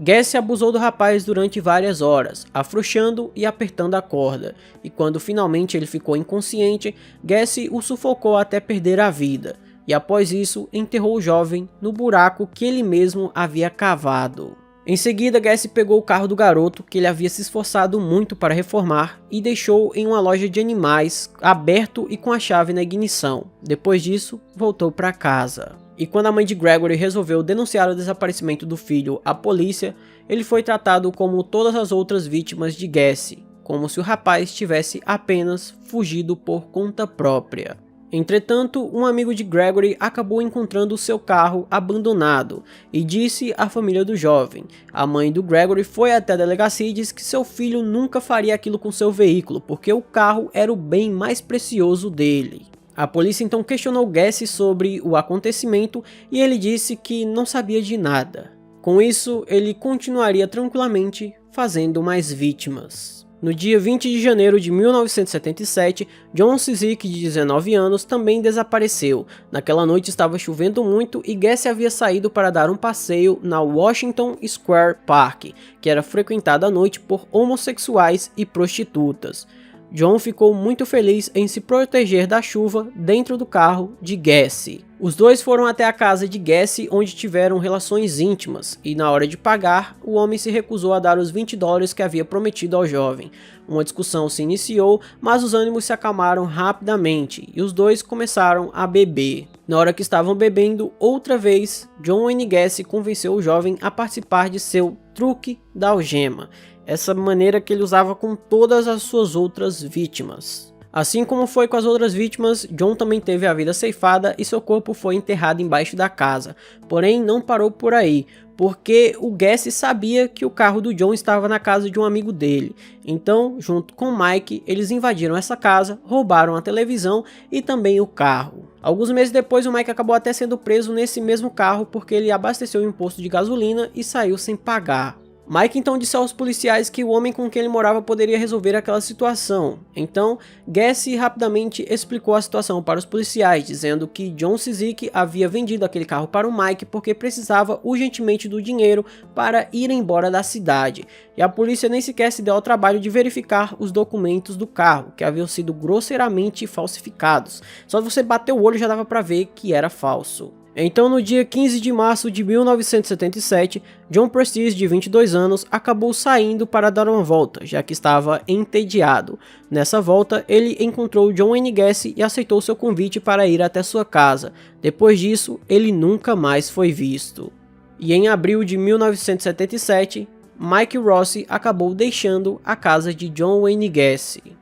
Gacy abusou do rapaz durante várias horas, afrouxando e apertando a corda, e quando finalmente ele ficou inconsciente, Gacy o sufocou até perder a vida, e após isso enterrou o jovem no buraco que ele mesmo havia cavado. Em seguida, Gacy pegou o carro do garoto, que ele havia se esforçado muito para reformar, e deixou em uma loja de animais, aberto e com a chave na ignição. Depois disso, voltou para casa. E quando a mãe de Gregory resolveu denunciar o desaparecimento do filho à polícia, ele foi tratado como todas as outras vítimas de Gacy, como se o rapaz tivesse apenas fugido por conta própria. Entretanto, um amigo de Gregory acabou encontrando seu carro abandonado e disse à família do jovem. A mãe do Gregory foi até a delegacia e disse que seu filho nunca faria aquilo com seu veículo, porque o carro era o bem mais precioso dele. A polícia então questionou Gacy sobre o acontecimento e ele disse que não sabia de nada. Com isso, ele continuaria tranquilamente fazendo mais vítimas. No dia 20 de janeiro de 1977, John Cizik, de 19 anos, também desapareceu. Naquela noite estava chovendo muito e Gacy havia saído para dar um passeio na Washington Square Park, que era frequentada à noite por homossexuais e prostitutas. John ficou muito feliz em se proteger da chuva dentro do carro de Gacy. Os dois foram até a casa de Gacy, onde tiveram relações íntimas, e na hora de pagar, o homem se recusou a dar os $20 que havia prometido ao jovem. Uma discussão se iniciou, mas os ânimos se acalmaram rapidamente, e os dois começaram a beber. Na hora que estavam bebendo, outra vez, John Wayne Gacy convenceu o jovem a participar de seu truque da algema, essa maneira que ele usava com todas as suas outras vítimas. Assim como foi com as outras vítimas, John também teve a vida ceifada e seu corpo foi enterrado embaixo da casa. Porém, não parou por aí, porque o Gacy sabia que o carro do John estava na casa de um amigo dele. Então, junto com Mike, eles invadiram essa casa, roubaram a televisão e também o carro. Alguns meses depois, o Mike acabou até sendo preso nesse mesmo carro porque ele abasteceu um posto de gasolina e saiu sem pagar. Mike então disse aos policiais que o homem com quem ele morava poderia resolver aquela situação. Então, Gacy rapidamente explicou a situação para os policiais, dizendo que John Cizik havia vendido aquele carro para o Mike porque precisava urgentemente do dinheiro para ir embora da cidade. E a polícia nem sequer se deu ao trabalho de verificar os documentos do carro, que haviam sido grosseiramente falsificados. Só você bater o olho já dava para ver que era falso. Então, no dia 15 de março de 1977, John Prestige, de 22 anos, acabou saindo para dar uma volta, já que estava entediado. Nessa volta, ele encontrou John Wayne Gacy e aceitou seu convite para ir até sua casa. Depois disso, ele nunca mais foi visto. E em abril de 1977, Mike Rossi acabou deixando a casa de John Wayne Gacy.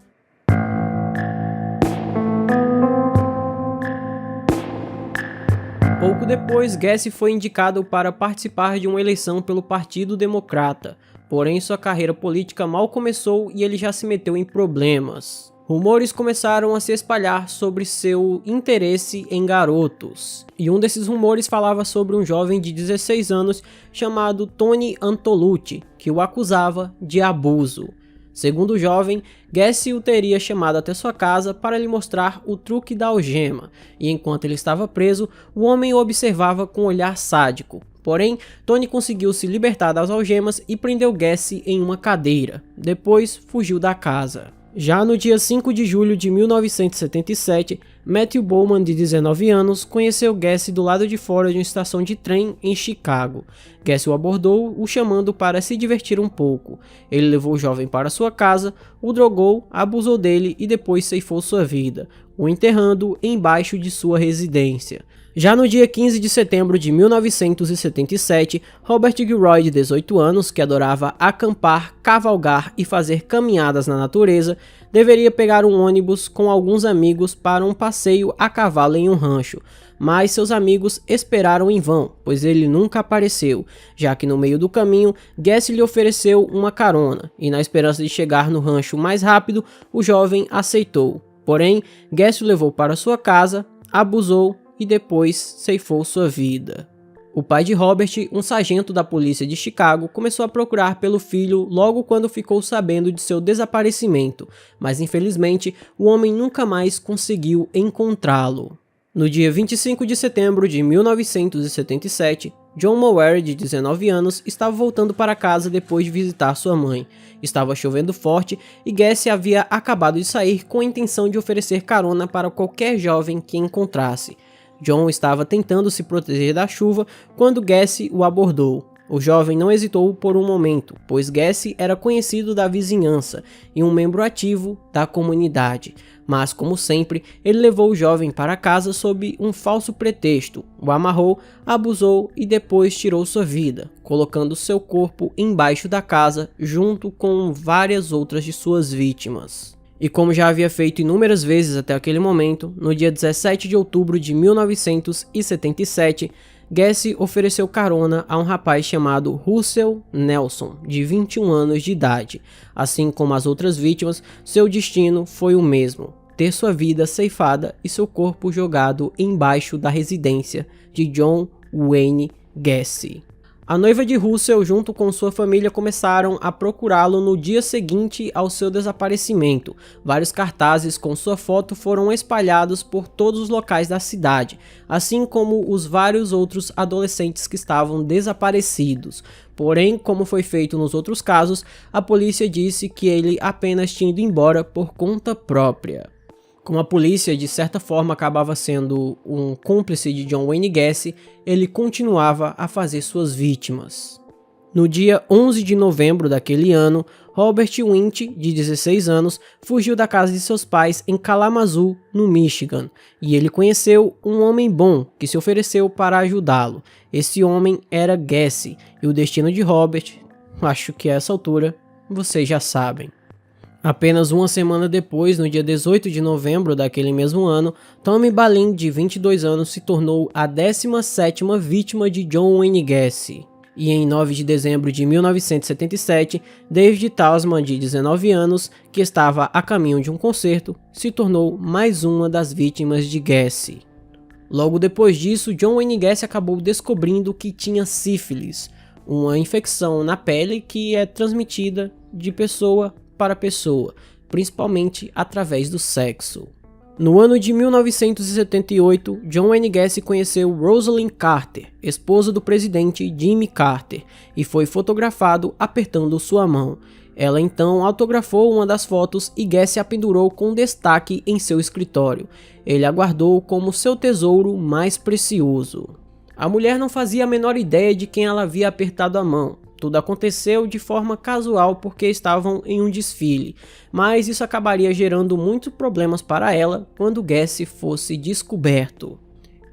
Pouco depois, Gacy foi indicado para participar de uma eleição pelo Partido Democrata, porém sua carreira política mal começou e ele já se meteu em problemas. Rumores começaram a se espalhar sobre seu interesse em garotos, e um desses rumores falava sobre um jovem de 16 anos chamado Tony Antolucci, que o acusava de abuso. Segundo o jovem, Gacy o teria chamado até sua casa para lhe mostrar o truque da algema, e enquanto ele estava preso, o homem o observava com um olhar sádico. Porém, Tony conseguiu se libertar das algemas e prendeu Gacy em uma cadeira. Depois, fugiu da casa. Já no dia 5 de julho de 1977, Matthew Bowman, de 19 anos, conheceu Gacy do lado de fora de uma estação de trem em Chicago. Gacy o abordou, o chamando para se divertir um pouco. Ele levou o jovem para sua casa, o drogou, abusou dele e depois ceifou sua vida, o enterrando embaixo de sua residência. Já no dia 15 de setembro de 1977, Robert Gilroy, de 18 anos, que adorava acampar, cavalgar e fazer caminhadas na natureza, deveria pegar um ônibus com alguns amigos para um passeio a cavalo em um rancho, mas seus amigos esperaram em vão, pois ele nunca apareceu, já que no meio do caminho, Gacy lhe ofereceu uma carona, e na esperança de chegar no rancho mais rápido, o jovem aceitou. Porém, Gacy o levou para sua casa, abusou e depois ceifou sua vida. O pai de Robert, um sargento da polícia de Chicago, começou a procurar pelo filho logo quando ficou sabendo de seu desaparecimento, mas infelizmente o homem nunca mais conseguiu encontrá-lo. No dia 25 de setembro de 1977, John Mowery, de 19 anos, estava voltando para casa depois de visitar sua mãe. Estava chovendo forte e Gacy havia acabado de sair com a intenção de oferecer carona para qualquer jovem que encontrasse. John estava tentando se proteger da chuva quando Gacy o abordou. O jovem não hesitou por um momento, pois Gacy era conhecido da vizinhança e um membro ativo da comunidade. Mas, como sempre, ele levou o jovem para casa sob um falso pretexto, o amarrou, abusou e depois tirou sua vida, colocando seu corpo embaixo da casa junto com várias outras de suas vítimas. E como já havia feito inúmeras vezes até aquele momento, no dia 17 de outubro de 1977, Gacy ofereceu carona a um rapaz chamado Russell Nelson, de 21 anos de idade. Assim como as outras vítimas, seu destino foi o mesmo: ter sua vida ceifada e seu corpo jogado embaixo da residência de John Wayne Gacy. A noiva de Russell, junto com sua família, começaram a procurá-lo no dia seguinte ao seu desaparecimento. Vários cartazes com sua foto foram espalhados por todos os locais da cidade, assim como os vários outros adolescentes que estavam desaparecidos. Porém, como foi feito nos outros casos, a polícia disse que ele apenas tinha ido embora por conta própria. Como a polícia de certa forma acabava sendo um cúmplice de John Wayne Gacy, ele continuava a fazer suas vítimas. No dia 11 de novembro daquele ano, Robert Wint, de 16 anos, fugiu da casa de seus pais em Kalamazoo, no Michigan, e ele conheceu um homem bom que se ofereceu para ajudá-lo. Esse homem era Gacy, e o destino de Robert, acho que a essa altura, vocês já sabem. Apenas uma semana depois, no dia 18 de novembro daquele mesmo ano, Tommy Balin, de 22 anos, se tornou a 17ª vítima de John Wayne Gacy. E em 9 de dezembro de 1977, David Tasman, de 19 anos, que estava a caminho de um concerto, se tornou mais uma das vítimas de Gacy. Logo depois disso, John Wayne Gacy acabou descobrindo que tinha sífilis, uma infecção na pele que é transmitida de pessoa para pessoa, principalmente através do sexo. No ano de 1978, John Wayne Gacy conheceu Rosalind Carter, esposa do presidente Jimmy Carter, e foi fotografado apertando sua mão. Ela então autografou uma das fotos e Gacy a pendurou com destaque em seu escritório. Ele a guardou como seu tesouro mais precioso. A mulher não fazia a menor ideia de quem ela havia apertado a mão. Tudo aconteceu de forma casual porque estavam em um desfile, mas isso acabaria gerando muitos problemas para ela quando Gacy fosse descoberto.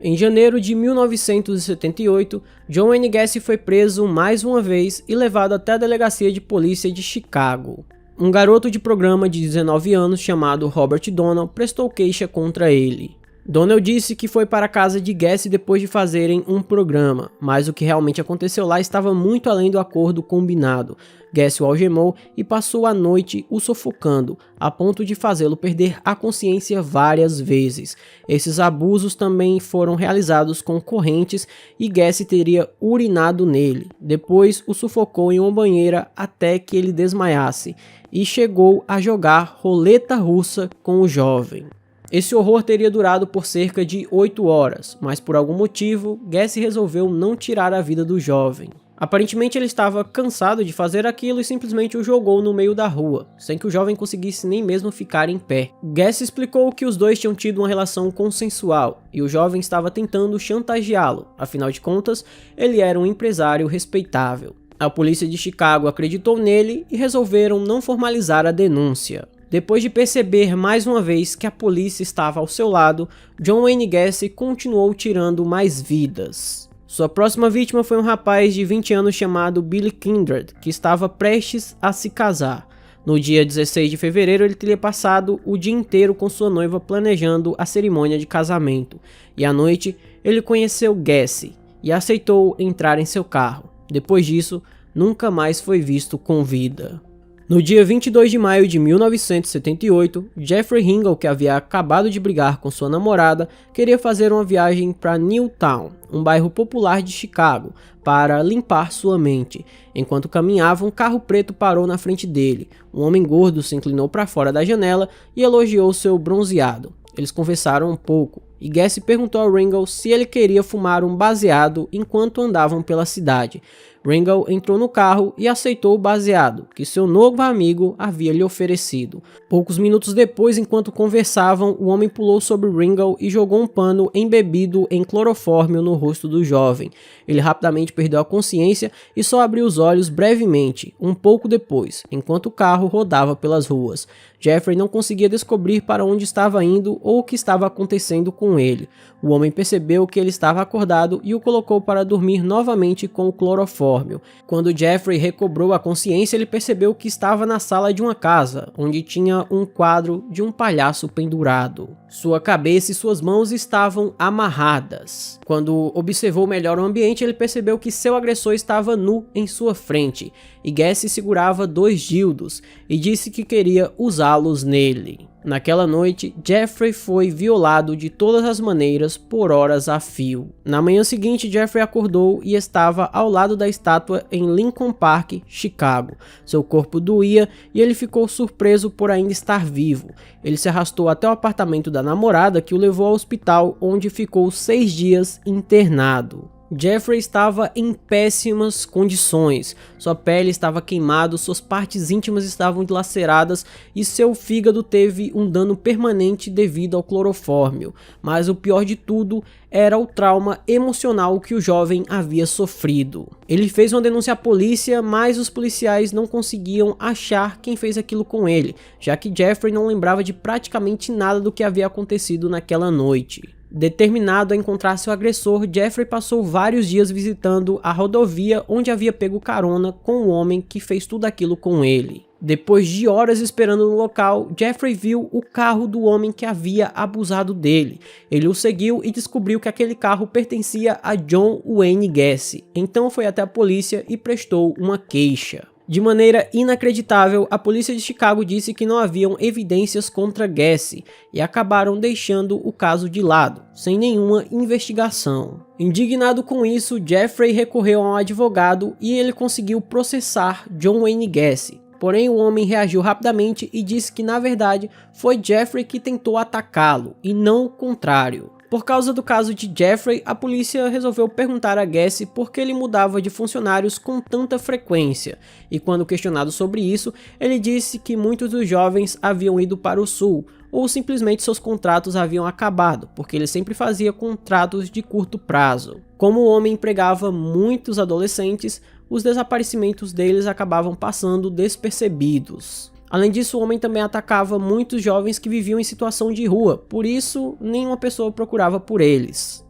Em janeiro de 1978, John Wayne Gacy foi preso mais uma vez e levado até a delegacia de polícia de Chicago. Um garoto de programa de 19 anos chamado Robert Donnell prestou queixa contra ele. Donnell disse que foi para a casa de Gacy depois de fazerem um programa, mas o que realmente aconteceu lá estava muito além do acordo combinado. Gacy o algemou e passou a noite o sufocando, a ponto de fazê-lo perder a consciência várias vezes. Esses abusos também foram realizados com correntes e Gacy teria urinado nele. Depois o sufocou em uma banheira até que ele desmaiasse e chegou a jogar roleta russa com o jovem. Esse horror teria durado por cerca de 8 horas, mas por algum motivo, Gacy resolveu não tirar a vida do jovem. Aparentemente ele estava cansado de fazer aquilo e simplesmente o jogou no meio da rua, sem que o jovem conseguisse nem mesmo ficar em pé. Gacy explicou que os dois tinham tido uma relação consensual e o jovem estava tentando chantageá-lo, afinal de contas, ele era um empresário respeitável. A polícia de Chicago acreditou nele e resolveram não formalizar a denúncia. Depois de perceber mais uma vez que a polícia estava ao seu lado, John Wayne Gacy continuou tirando mais vidas. Sua próxima vítima foi um rapaz de 20 anos chamado Billy Kindred, que estava prestes a se casar. No dia 16 de fevereiro, ele teria passado o dia inteiro com sua noiva planejando a cerimônia de casamento. E à noite, ele conheceu Gacy e aceitou entrar em seu carro. Depois disso, nunca mais foi visto com vida. No dia 22 de maio de 1978, Jeffrey Ringel, que havia acabado de brigar com sua namorada, queria fazer uma viagem para Newtown, um bairro popular de Chicago, para limpar sua mente. Enquanto caminhava, um carro preto parou na frente dele. Um homem gordo se inclinou para fora da janela e elogiou seu bronzeado. Eles conversaram um pouco, e Gacy perguntou a Ringel se ele queria fumar um baseado enquanto andavam pela cidade. Ringel entrou no carro e aceitou o baseado que seu novo amigo havia lhe oferecido. Poucos minutos depois, enquanto conversavam, o homem pulou sobre Ringel e jogou um pano embebido em clorofórmio no rosto do jovem. Ele rapidamente perdeu a consciência e só abriu os olhos brevemente, um pouco depois, enquanto o carro rodava pelas ruas. Jeffrey não conseguia descobrir para onde estava indo ou o que estava acontecendo com ele. O homem percebeu que ele estava acordado e o colocou para dormir novamente com o clorofórmio. Quando Jeffrey recobrou a consciência, ele percebeu que estava na sala de uma casa, onde tinha um quadro de um palhaço pendurado. Sua cabeça e suas mãos estavam amarradas. Quando observou melhor o ambiente, ele percebeu que seu agressor estava nu em sua frente, e Gacy segurava 2 dildos e disse que queria usá-los nele. Naquela noite, Jeffrey foi violado de todas as maneiras por horas a fio. Na manhã seguinte, Jeffrey acordou e estava ao lado da estátua em Lincoln Park, Chicago. Seu corpo doía e ele ficou surpreso por ainda estar vivo. Ele se arrastou até o apartamento da namorada, que o levou ao hospital, onde ficou 6 dias internado. Jeffrey estava em péssimas condições, sua pele estava queimada, suas partes íntimas estavam dilaceradas e seu fígado teve um dano permanente devido ao clorofórmio. Mas o pior de tudo era o trauma emocional que o jovem havia sofrido. Ele fez uma denúncia à polícia, mas os policiais não conseguiam achar quem fez aquilo com ele, já que Jeffrey não lembrava de praticamente nada do que havia acontecido naquela noite. Determinado a encontrar seu agressor, Jeffrey passou vários dias visitando a rodovia onde havia pego carona com o homem que fez tudo aquilo com ele. Depois de horas esperando no local, Jeffrey viu o carro do homem que havia abusado dele. Ele o seguiu e descobriu que aquele carro pertencia a John Wayne Gacy. Então foi até a polícia e prestou uma queixa. De maneira inacreditável, a polícia de Chicago disse que não haviam evidências contra Gacy e acabaram deixando o caso de lado, sem nenhuma investigação. Indignado com isso, Jeffrey recorreu a um advogado e ele conseguiu processar John Wayne Gacy. Porém, o homem reagiu rapidamente e disse que, na verdade, foi Jeffrey que tentou atacá-lo e não o contrário. Por causa do caso de Jeffrey, a polícia resolveu perguntar a Gacy por que ele mudava de funcionários com tanta frequência, e quando questionado sobre isso, ele disse que muitos dos jovens haviam ido para o sul, ou simplesmente seus contratos haviam acabado, porque ele sempre fazia contratos de curto prazo. Como o homem empregava muitos adolescentes, os desaparecimentos deles acabavam passando despercebidos. Além disso, o homem também atacava muitos jovens que viviam em situação de rua, por isso nenhuma pessoa procurava por eles.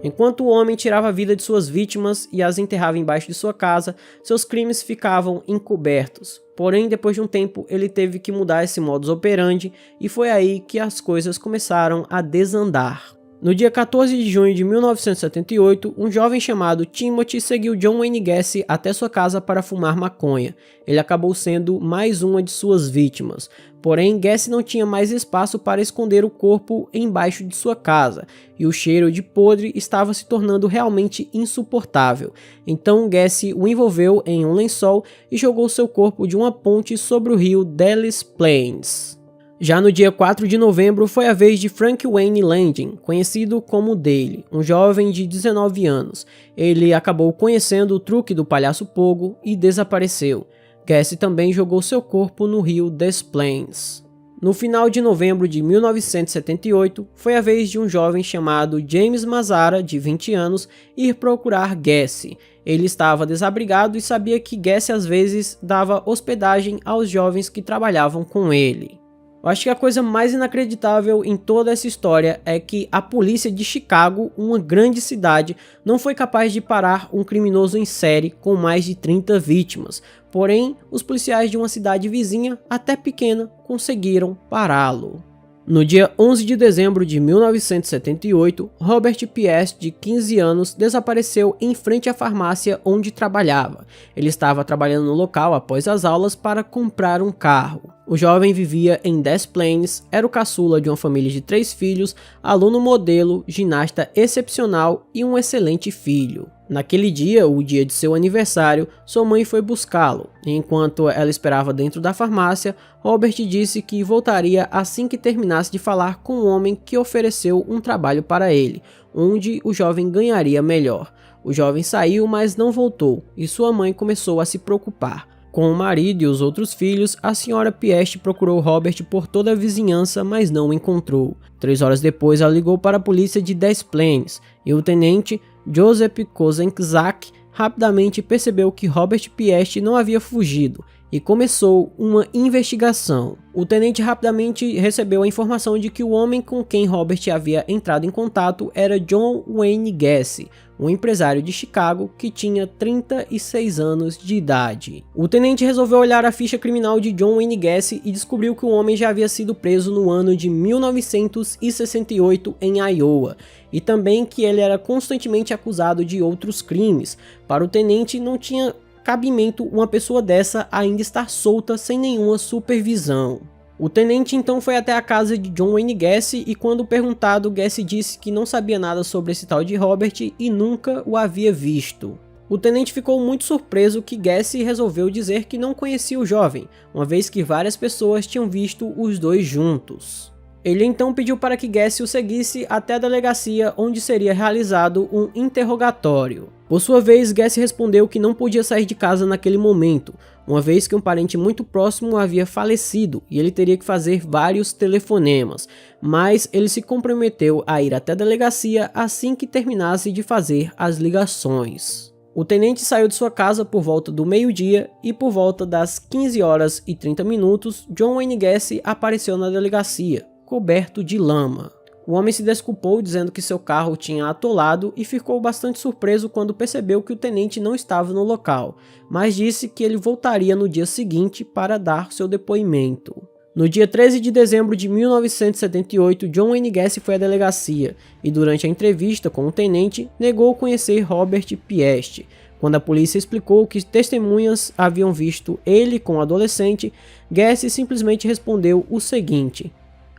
Enquanto o homem tirava a vida de suas vítimas e as enterrava embaixo de sua casa, seus crimes ficavam encobertos. Porém, depois de um tempo, ele teve que mudar esse modus operandi e foi aí que as coisas começaram a desandar. No dia 14 de junho de 1978, um jovem chamado Timothy seguiu John Wayne Gacy até sua casa para fumar maconha. Ele acabou sendo mais uma de suas vítimas. Porém, Gacy não tinha mais espaço para esconder o corpo embaixo de sua casa, e o cheiro de podre estava se tornando realmente insuportável. Então, Gacy o envolveu em um lençol e jogou seu corpo de uma ponte sobre o rio Dalles Plains. Já no dia 4 de novembro foi a vez de Frank Wayne Landing, conhecido como Dale, um jovem de 19 anos. Ele acabou conhecendo o truque do palhaço Pogo e desapareceu. Gacy também jogou seu corpo no rio Des Plaines. No final de novembro de 1978, foi a vez de um jovem chamado James Mazara, de 20 anos, ir procurar Gacy. Ele estava desabrigado e sabia que Gacy às vezes dava hospedagem aos jovens que trabalhavam com ele. Eu acho que a coisa mais inacreditável em toda essa história é que a polícia de Chicago, uma grande cidade, não foi capaz de parar um criminoso em série com mais de 30 vítimas. Porém, os policiais de uma cidade vizinha, até pequena, conseguiram pará-lo. No dia 11 de dezembro de 1978, Robert Piest, de 15 anos, desapareceu em frente à farmácia onde trabalhava. Ele estava trabalhando no local após as aulas para comprar um carro. O jovem vivia em Des Plaines, era o caçula de uma família de 3 filhos, aluno modelo, ginasta excepcional e um excelente filho. Naquele dia, o dia de seu aniversário, sua mãe foi buscá-lo. Enquanto ela esperava dentro da farmácia, Robert disse que voltaria assim que terminasse de falar com um homem que ofereceu um trabalho para ele, onde o jovem ganharia melhor. O jovem saiu, mas não voltou, e sua mãe começou a se preocupar. Com o marido e os outros filhos, a senhora Piest procurou Robert por toda a vizinhança, mas não o encontrou. 3 horas depois, ela ligou para a polícia de Des Plaines, e o tenente Joseph Kozenczak rapidamente percebeu que Robert Piest não havia fugido e começou uma investigação. O tenente rapidamente recebeu a informação de que o homem com quem Robert havia entrado em contato era John Wayne Gacy, um empresário de Chicago que tinha 36 anos de idade. O tenente resolveu olhar a ficha criminal de John Wayne Gacy e descobriu que o homem já havia sido preso no ano de 1968 em Iowa, e também que ele era constantemente acusado de outros crimes. Para o tenente, não tinha cabimento uma pessoa dessa ainda estar solta sem nenhuma supervisão. O tenente então foi até a casa de John Wayne Gacy e, quando perguntado, Gacy disse que não sabia nada sobre esse tal de Robert e nunca o havia visto. O tenente ficou muito surpreso que Gacy resolveu dizer que não conhecia o jovem, uma vez que várias pessoas tinham visto os dois juntos. Ele então pediu para que Gacy o seguisse até a delegacia, onde seria realizado um interrogatório. Por sua vez, Gacy respondeu que não podia sair de casa naquele momento, uma vez que um parente muito próximo havia falecido e ele teria que fazer vários telefonemas, mas ele se comprometeu a ir até a delegacia assim que terminasse de fazer as ligações. O tenente saiu de sua casa por volta do meio-dia e por volta das 15 horas e 30 minutos, John Wayne Gacy apareceu na delegacia, coberto de lama. O homem se desculpou dizendo que seu carro tinha atolado e ficou bastante surpreso quando percebeu que o tenente não estava no local, mas disse que ele voltaria no dia seguinte para dar seu depoimento. No dia 13 de dezembro de 1978, John Wayne Gacy foi à delegacia e, durante a entrevista com o tenente, negou conhecer Robert Piest. Quando a polícia explicou que testemunhas haviam visto ele com o adolescente, Gacy simplesmente respondeu o seguinte: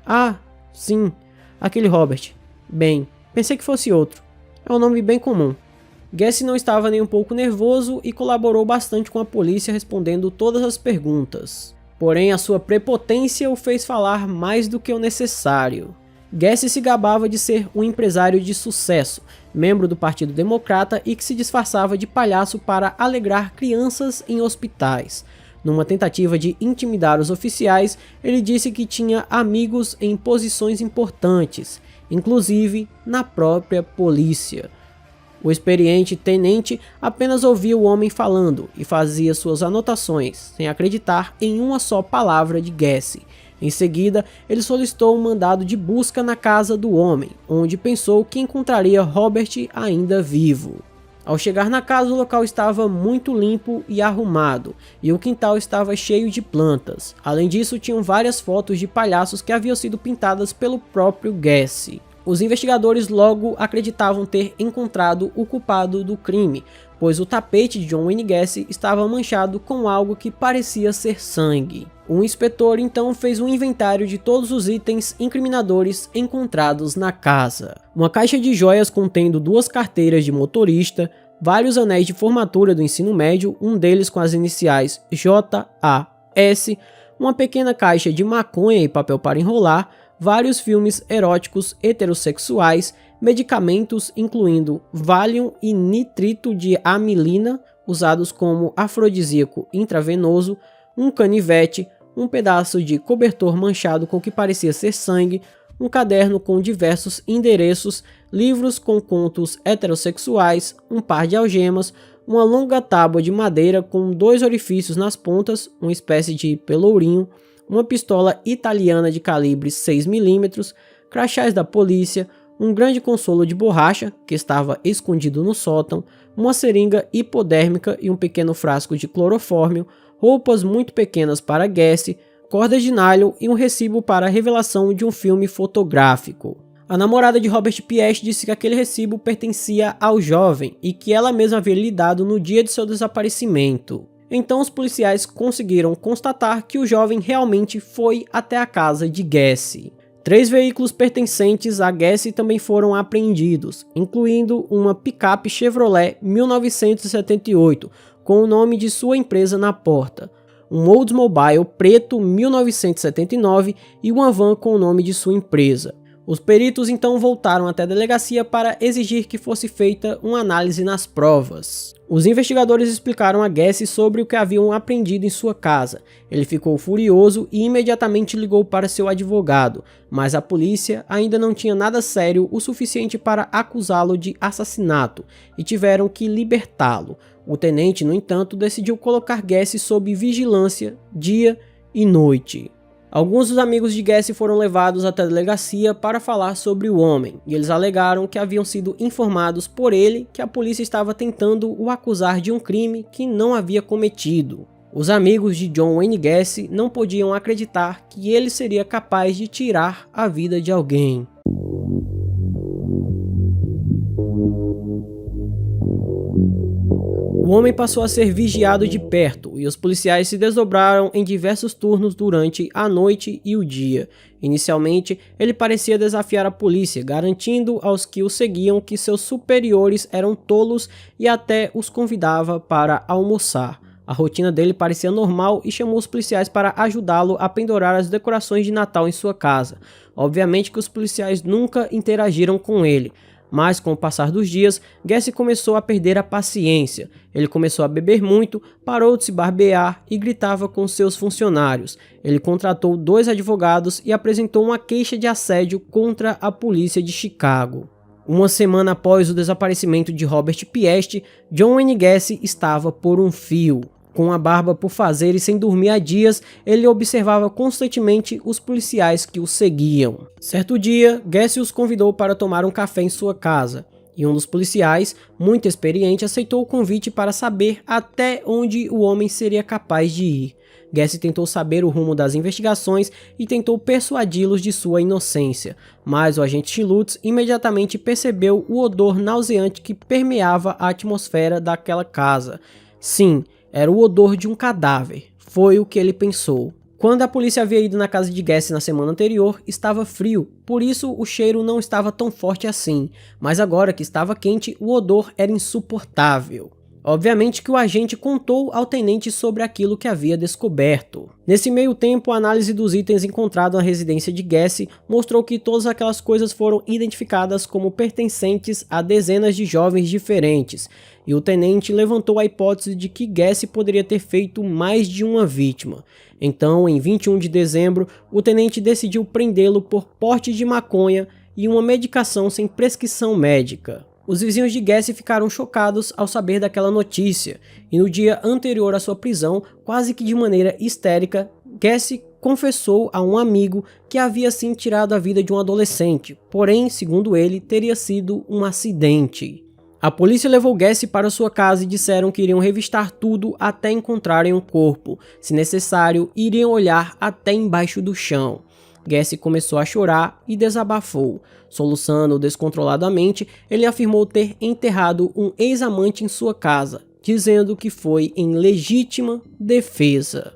"Ah, sim, aquele Robert. Bem, pensei que fosse outro. É um nome bem comum." Gacy não estava nem um pouco nervoso e colaborou bastante com a polícia respondendo todas as perguntas. Porém, a sua prepotência o fez falar mais do que o necessário. Gacy se gabava de ser um empresário de sucesso, membro do Partido Democrata e que se disfarçava de palhaço para alegrar crianças em hospitais. Numa tentativa de intimidar os oficiais, ele disse que tinha amigos em posições importantes, inclusive na própria polícia. O experiente tenente apenas ouvia o homem falando e fazia suas anotações, sem acreditar em uma só palavra de Gacy. Em seguida, ele solicitou um mandado de busca na casa do homem, onde pensou que encontraria Robert ainda vivo. Ao chegar na casa, o local estava muito limpo e arrumado, e o quintal estava cheio de plantas. Além disso, tinham várias fotos de palhaços que haviam sido pintadas pelo próprio Gacy. Os investigadores logo acreditavam ter encontrado o culpado do crime, pois o tapete de John Wayne Gacy estava manchado com algo que parecia ser sangue. O inspetor então fez um inventário de todos os itens incriminadores encontrados na casa. Uma caixa de joias contendo 2 carteiras de motorista, vários anéis de formatura do ensino médio, um deles com as iniciais JAS, uma pequena caixa de maconha e papel para enrolar, vários filmes eróticos heterossexuais, medicamentos incluindo Valium e nitrito de amilina, usados como afrodisíaco intravenoso, um canivete, um pedaço de cobertor manchado com o que parecia ser sangue, um caderno com diversos endereços, livros com contos heterossexuais, um par de algemas, uma longa tábua de madeira com 2 orifícios nas pontas, uma espécie de pelourinho, uma pistola italiana de calibre 6mm, crachás da polícia, um grande consolo de borracha, que estava escondido no sótão, uma seringa hipodérmica e um pequeno frasco de clorofórmio, roupas muito pequenas para Gacy, cordas de nylon e um recibo para a revelação de um filme fotográfico. A namorada de Robert Piest disse que aquele recibo pertencia ao jovem e que ela mesma havia lhe dado no dia de seu desaparecimento. Então os policiais conseguiram constatar que o jovem realmente foi até a casa de Gacy. 3 veículos pertencentes a Gacy também foram apreendidos, incluindo uma picape Chevrolet 1978, com o nome de sua empresa na porta, um Oldsmobile preto 1979 e uma van com o nome de sua empresa. Os peritos então voltaram até a delegacia para exigir que fosse feita uma análise nas provas. Os investigadores explicaram a Gacy sobre o que haviam aprendido em sua casa. Ele ficou furioso e imediatamente ligou para seu advogado, mas a polícia ainda não tinha nada sério o suficiente para acusá-lo de assassinato e tiveram que libertá-lo. O tenente, no entanto, decidiu colocar Gacy sob vigilância dia e noite. Alguns dos amigos de Gacy foram levados até a delegacia para falar sobre o homem, e eles alegaram que haviam sido informados por ele que a polícia estava tentando o acusar de um crime que não havia cometido. Os amigos de John Wayne Gacy não podiam acreditar que ele seria capaz de tirar a vida de alguém. O homem passou a ser vigiado de perto e os policiais se desdobraram em diversos turnos durante a noite e o dia. Inicialmente, ele parecia desafiar a polícia, garantindo aos que o seguiam que seus superiores eram tolos e até os convidava para almoçar. A rotina dele parecia normal e chamou os policiais para ajudá-lo a pendurar as decorações de Natal em sua casa. Obviamente que os policiais nunca interagiram com ele. Mas com o passar dos dias, Gacy começou a perder a paciência. Ele começou a beber muito, parou de se barbear e gritava com seus funcionários. Ele contratou 2 advogados e apresentou uma queixa de assédio contra a polícia de Chicago. Uma semana após o desaparecimento de Robert Piest, John Wayne Gacy estava por um fio. Com a barba por fazer e sem dormir há dias, ele observava constantemente os policiais que o seguiam. Certo dia, Gacy os convidou para tomar um café em sua casa, e um dos policiais, muito experiente, aceitou o convite para saber até onde o homem seria capaz de ir. Gacy tentou saber o rumo das investigações e tentou persuadi-los de sua inocência, mas o agente Schultz imediatamente percebeu o odor nauseante que permeava a atmosfera daquela casa. Sim, era o odor de um cadáver, foi o que ele pensou. Quando a polícia havia ido na casa de Gacy na semana anterior, estava frio, por isso o cheiro não estava tão forte assim, mas agora que estava quente, o odor era insuportável. Obviamente que o agente contou ao tenente sobre aquilo que havia descoberto. Nesse meio tempo, a análise dos itens encontrados na residência de Gacy mostrou que todas aquelas coisas foram identificadas como pertencentes a dezenas de jovens diferentes, e o tenente levantou a hipótese de que Gacy poderia ter feito mais de uma vítima. Então, em 21 de dezembro, o tenente decidiu prendê-lo por porte de maconha e uma medicação sem prescrição médica. Os vizinhos de Gacy ficaram chocados ao saber daquela notícia, e no dia anterior à sua prisão, quase que de maneira histérica, Gacy confessou a um amigo que havia sim tirado a vida de um adolescente, porém, segundo ele, teria sido um acidente. A polícia levou Gacy para sua casa e disseram que iriam revistar tudo até encontrarem um corpo. Se necessário, iriam olhar até embaixo do chão. Gacy começou a chorar e desabafou. Soluçando descontroladamente, ele afirmou ter enterrado um ex-amante em sua casa, dizendo que foi em legítima defesa.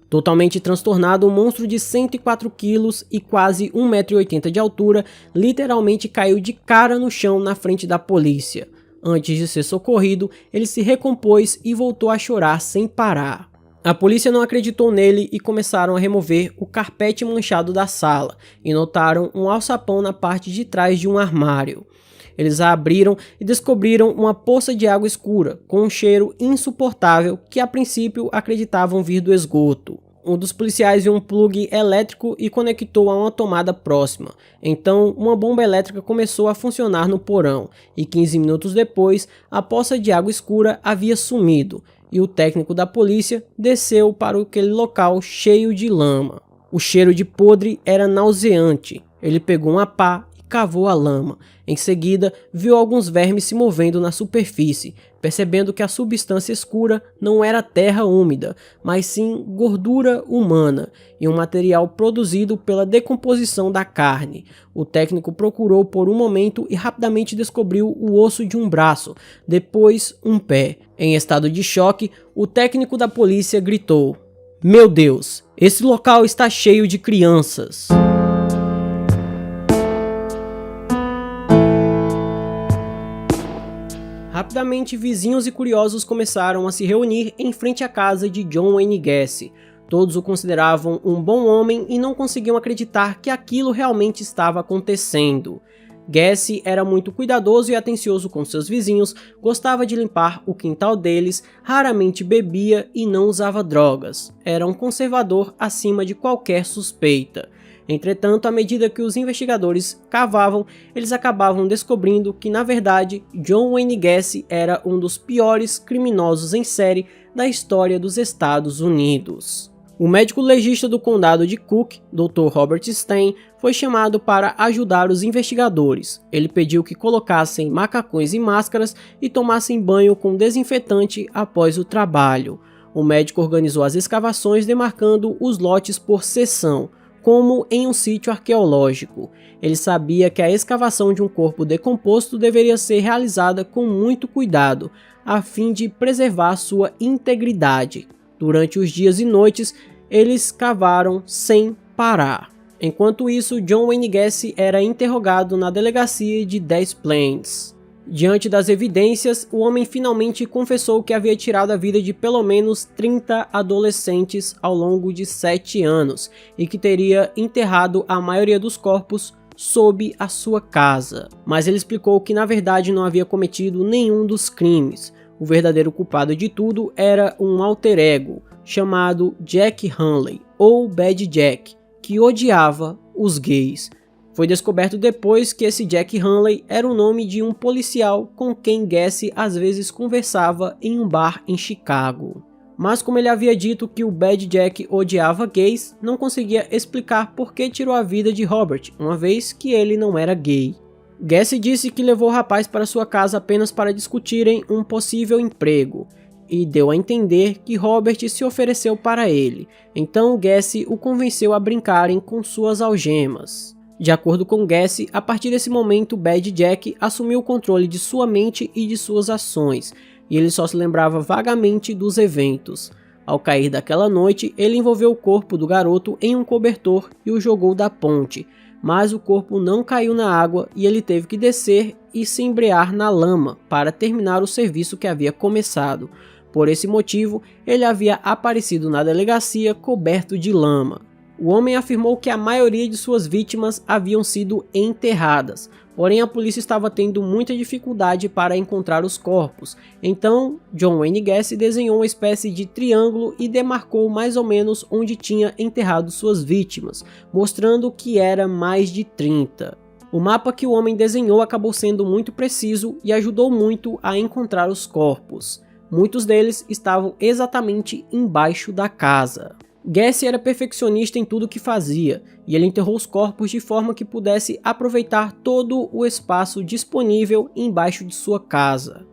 Totalmente transtornado, o monstro de 104 quilos e quase 1,80 m de altura literalmente caiu de cara no chão na frente da polícia. Antes de ser socorrido, ele se recompôs e voltou a chorar sem parar. A polícia não acreditou nele e começaram a remover o carpete manchado da sala e notaram um alçapão na parte de trás de um armário. Eles a abriram e descobriram uma poça de água escura com um cheiro insuportável que a princípio acreditavam vir do esgoto. Um dos policiais viu um plug elétrico e conectou a uma tomada próxima. Então, uma bomba elétrica começou a funcionar no porão e 15 minutos depois, a poça de água escura havia sumido e o técnico da polícia desceu para aquele local cheio de lama. O cheiro de podre era nauseante. Ele pegou uma pá e cavou a lama. Em seguida, viu alguns vermes se movendo na superfície, percebendo que a substância escura não era terra úmida, mas sim gordura humana e um material produzido pela decomposição da carne. O técnico procurou por um momento e rapidamente descobriu o osso de um braço, depois um pé. Em estado de choque, o técnico da polícia gritou: "Meu Deus, esse local está cheio de crianças!" Rapidamente, vizinhos e curiosos começaram a se reunir em frente à casa de John Wayne Gacy. Todos o consideravam um bom homem e não conseguiam acreditar que aquilo realmente estava acontecendo. Gacy era muito cuidadoso e atencioso com seus vizinhos, gostava de limpar o quintal deles, raramente bebia e não usava drogas. Era um conservador acima de qualquer suspeita. Entretanto, à medida que os investigadores cavavam, eles acabavam descobrindo que, na verdade, John Wayne Gacy era um dos piores criminosos em série da história dos Estados Unidos. O médico legista do condado de Cook, Dr. Robert Stein, foi chamado para ajudar os investigadores. Ele pediu que colocassem macacões e máscaras e tomassem banho com desinfetante após o trabalho. O médico organizou as escavações demarcando os lotes por seção, como em um sítio arqueológico. Ele sabia que a escavação de um corpo decomposto deveria ser realizada com muito cuidado, a fim de preservar sua integridade. Durante os dias e noites, eles cavaram sem parar. Enquanto isso, John Wayne Gacy era interrogado na delegacia de Des Plaines. Diante das evidências, o homem finalmente confessou que havia tirado a vida de pelo menos 30 adolescentes ao longo de 7 anos e que teria enterrado a maioria dos corpos sob a sua casa. Mas ele explicou que na verdade não havia cometido nenhum dos crimes. O verdadeiro culpado de tudo era um alter ego chamado Jack Hanley, ou Bad Jack, que odiava os gays. Foi descoberto depois que esse Jack Hanley era o nome de um policial com quem Gacy às vezes conversava em um bar em Chicago. Mas como ele havia dito que o Bad Jack odiava gays, não conseguia explicar por que tirou a vida de Robert, uma vez que ele não era gay. Gacy disse que levou o rapaz para sua casa apenas para discutirem um possível emprego, e deu a entender que Robert se ofereceu para ele, então Gacy o convenceu a brincarem com suas algemas. De acordo com Gacy, a partir desse momento Bad Jack assumiu o controle de sua mente e de suas ações, e ele só se lembrava vagamente dos eventos. Ao cair daquela noite, ele envolveu o corpo do garoto em um cobertor e o jogou da ponte, mas o corpo não caiu na água e ele teve que descer e se embrear na lama para terminar o serviço que havia começado. Por esse motivo, ele havia aparecido na delegacia coberto de lama. O homem afirmou que a maioria de suas vítimas haviam sido enterradas, porém a polícia estava tendo muita dificuldade para encontrar os corpos. Então, John Wayne Gacy desenhou uma espécie de triângulo e demarcou mais ou menos onde tinha enterrado suas vítimas, mostrando que era mais de 30. O mapa que o homem desenhou acabou sendo muito preciso e ajudou muito a encontrar os corpos. Muitos deles estavam exatamente embaixo da casa. Gacy era perfeccionista em tudo que fazia, e ele enterrou os corpos de forma que pudesse aproveitar todo o espaço disponível embaixo de sua casa.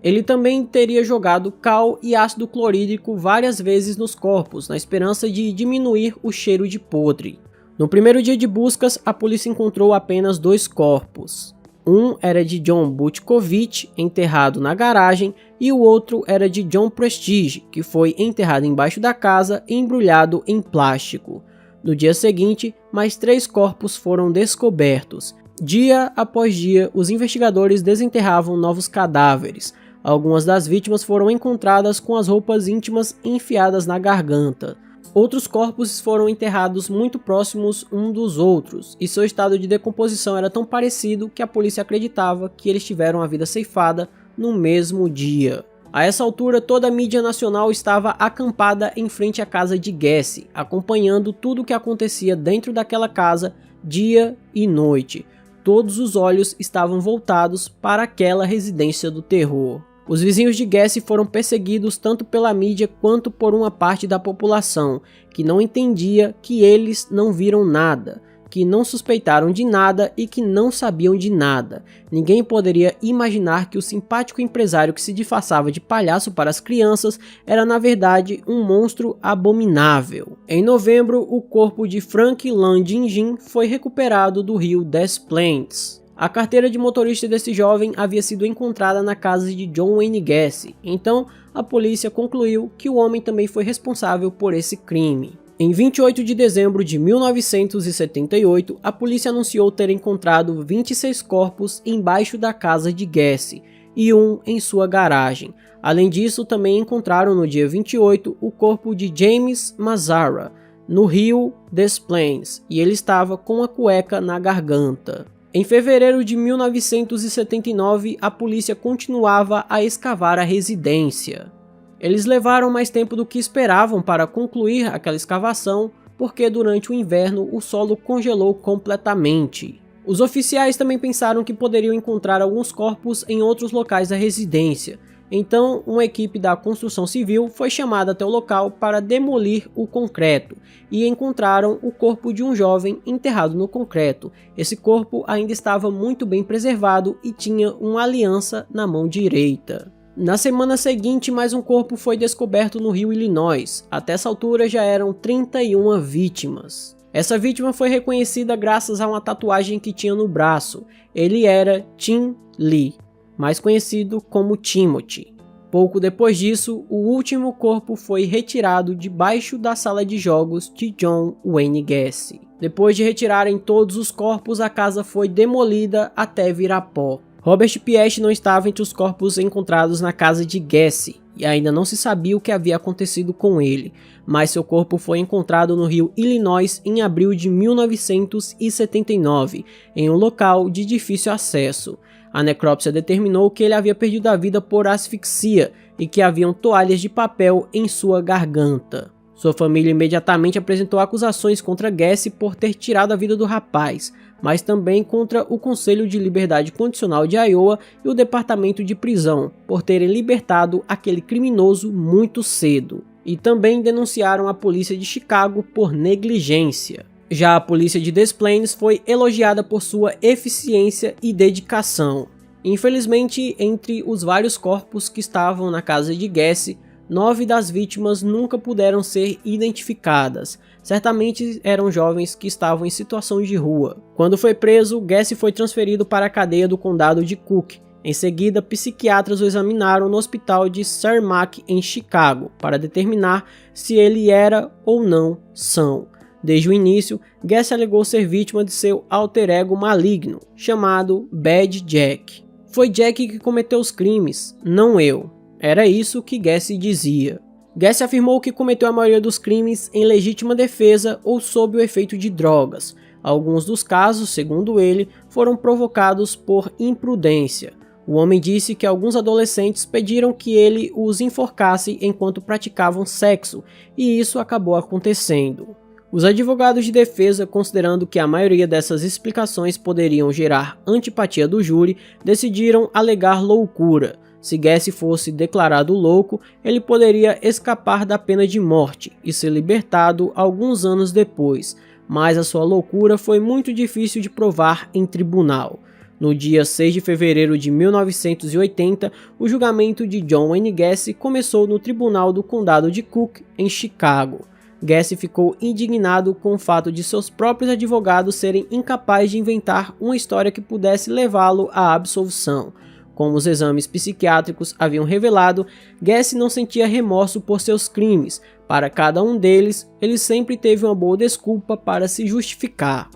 Ele também teria jogado cal e ácido clorídrico várias vezes nos corpos, na esperança de diminuir o cheiro de podre. No primeiro dia de buscas, a polícia encontrou apenas 2 corpos. Um era de John Butkovich, enterrado na garagem, e o outro era de John Prestige, que foi enterrado embaixo da casa e embrulhado em plástico. No dia seguinte, mais 3 corpos foram descobertos. Dia após dia, os investigadores desenterravam novos cadáveres. Algumas das vítimas foram encontradas com as roupas íntimas enfiadas na garganta. Outros corpos foram enterrados muito próximos um dos outros, e seu estado de decomposição era tão parecido que a polícia acreditava que eles tiveram a vida ceifada no mesmo dia. A essa altura, toda a mídia nacional estava acampada em frente à casa de Gacy, acompanhando tudo o que acontecia dentro daquela casa dia e noite. Todos os olhos estavam voltados para aquela residência do terror. Os vizinhos de Gacy foram perseguidos tanto pela mídia quanto por uma parte da população, que não entendia que eles não viram nada, que não suspeitaram de nada e que não sabiam de nada. Ninguém poderia imaginar que o simpático empresário que se disfarçava de palhaço para as crianças era na verdade um monstro abominável. Em novembro, o corpo de Frank Lan Jingjin foi recuperado do rio Des Plaines. A carteira de motorista desse jovem havia sido encontrada na casa de John Wayne Gacy, então a polícia concluiu que o homem também foi responsável por esse crime. Em 28 de dezembro de 1978, a polícia anunciou ter encontrado 26 corpos embaixo da casa de Gacy e um em sua garagem. Além disso, também encontraram no dia 28 o corpo de James Mazzara no rio Des Plaines, e ele estava com a cueca na garganta. Em fevereiro de 1979, a polícia continuava a escavar a residência. Eles levaram mais tempo do que esperavam para concluir aquela escavação, porque durante o inverno o solo congelou completamente. Os oficiais também pensaram que poderiam encontrar alguns corpos em outros locais da residência, então uma equipe da construção civil foi chamada até o local para demolir o concreto, e encontraram o corpo de um jovem enterrado no concreto. Esse corpo ainda estava muito bem preservado e tinha uma aliança na mão direita. Na semana seguinte, mais um corpo foi descoberto no rio Illinois. Até essa altura já eram 31 vítimas. Essa vítima foi reconhecida graças a uma tatuagem que tinha no braço. Ele era Tim Lee, mais conhecido como Timothy. Pouco depois disso, o último corpo foi retirado debaixo da sala de jogos de John Wayne Gacy. Depois de retirarem todos os corpos, a casa foi demolida até virar pó. Robert Piest não estava entre os corpos encontrados na casa de Gacy, e ainda não se sabia o que havia acontecido com ele, mas seu corpo foi encontrado no rio Illinois em abril de 1979, em um local de difícil acesso. A necrópsia determinou que ele havia perdido a vida por asfixia e que haviam toalhas de papel em sua garganta. Sua família imediatamente apresentou acusações contra Gacy por ter tirado a vida do rapaz, mas também contra o Conselho de Liberdade Condicional de Iowa e o Departamento de Prisão, por terem libertado aquele criminoso muito cedo. E também denunciaram a polícia de Chicago por negligência. Já a polícia de Des Plaines foi elogiada por sua eficiência e dedicação. Infelizmente, entre os vários corpos que estavam na casa de Gacy, 9 das vítimas nunca puderam ser identificadas. Certamente eram jovens que estavam em situação de rua. Quando foi preso, Gacy foi transferido para a cadeia do condado de Cook. Em seguida, psiquiatras o examinaram no hospital de Cermak em Chicago para determinar se ele era ou não são. Desde o início, Gacy alegou ser vítima de seu alter ego maligno, chamado Bad Jack. Foi Jack que cometeu os crimes, não eu. Era isso que Gacy dizia. Gacy afirmou que cometeu a maioria dos crimes em legítima defesa ou sob o efeito de drogas. Alguns dos casos, segundo ele, foram provocados por imprudência. O homem disse que alguns adolescentes pediram que ele os enforcasse enquanto praticavam sexo, e isso acabou acontecendo. Os advogados de defesa, considerando que a maioria dessas explicações poderiam gerar antipatia do júri, decidiram alegar loucura. Se Gacy fosse declarado louco, ele poderia escapar da pena de morte e ser libertado alguns anos depois, mas a sua loucura foi muito difícil de provar em tribunal. No dia 6 de fevereiro de 1980, o julgamento de John Wayne Gacy começou no Tribunal do Condado de Cook, em Chicago. Gacy ficou indignado com o fato de seus próprios advogados serem incapazes de inventar uma história que pudesse levá-lo à absolvição. Como os exames psiquiátricos haviam revelado, Gacy não sentia remorso por seus crimes. Para cada um deles, ele sempre teve uma boa desculpa para se justificar.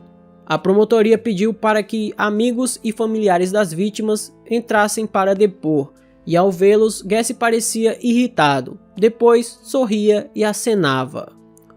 A promotoria pediu para que amigos e familiares das vítimas entrassem para depor. e ao vê-los, Gacy parecia irritado. Depois, sorria e acenava.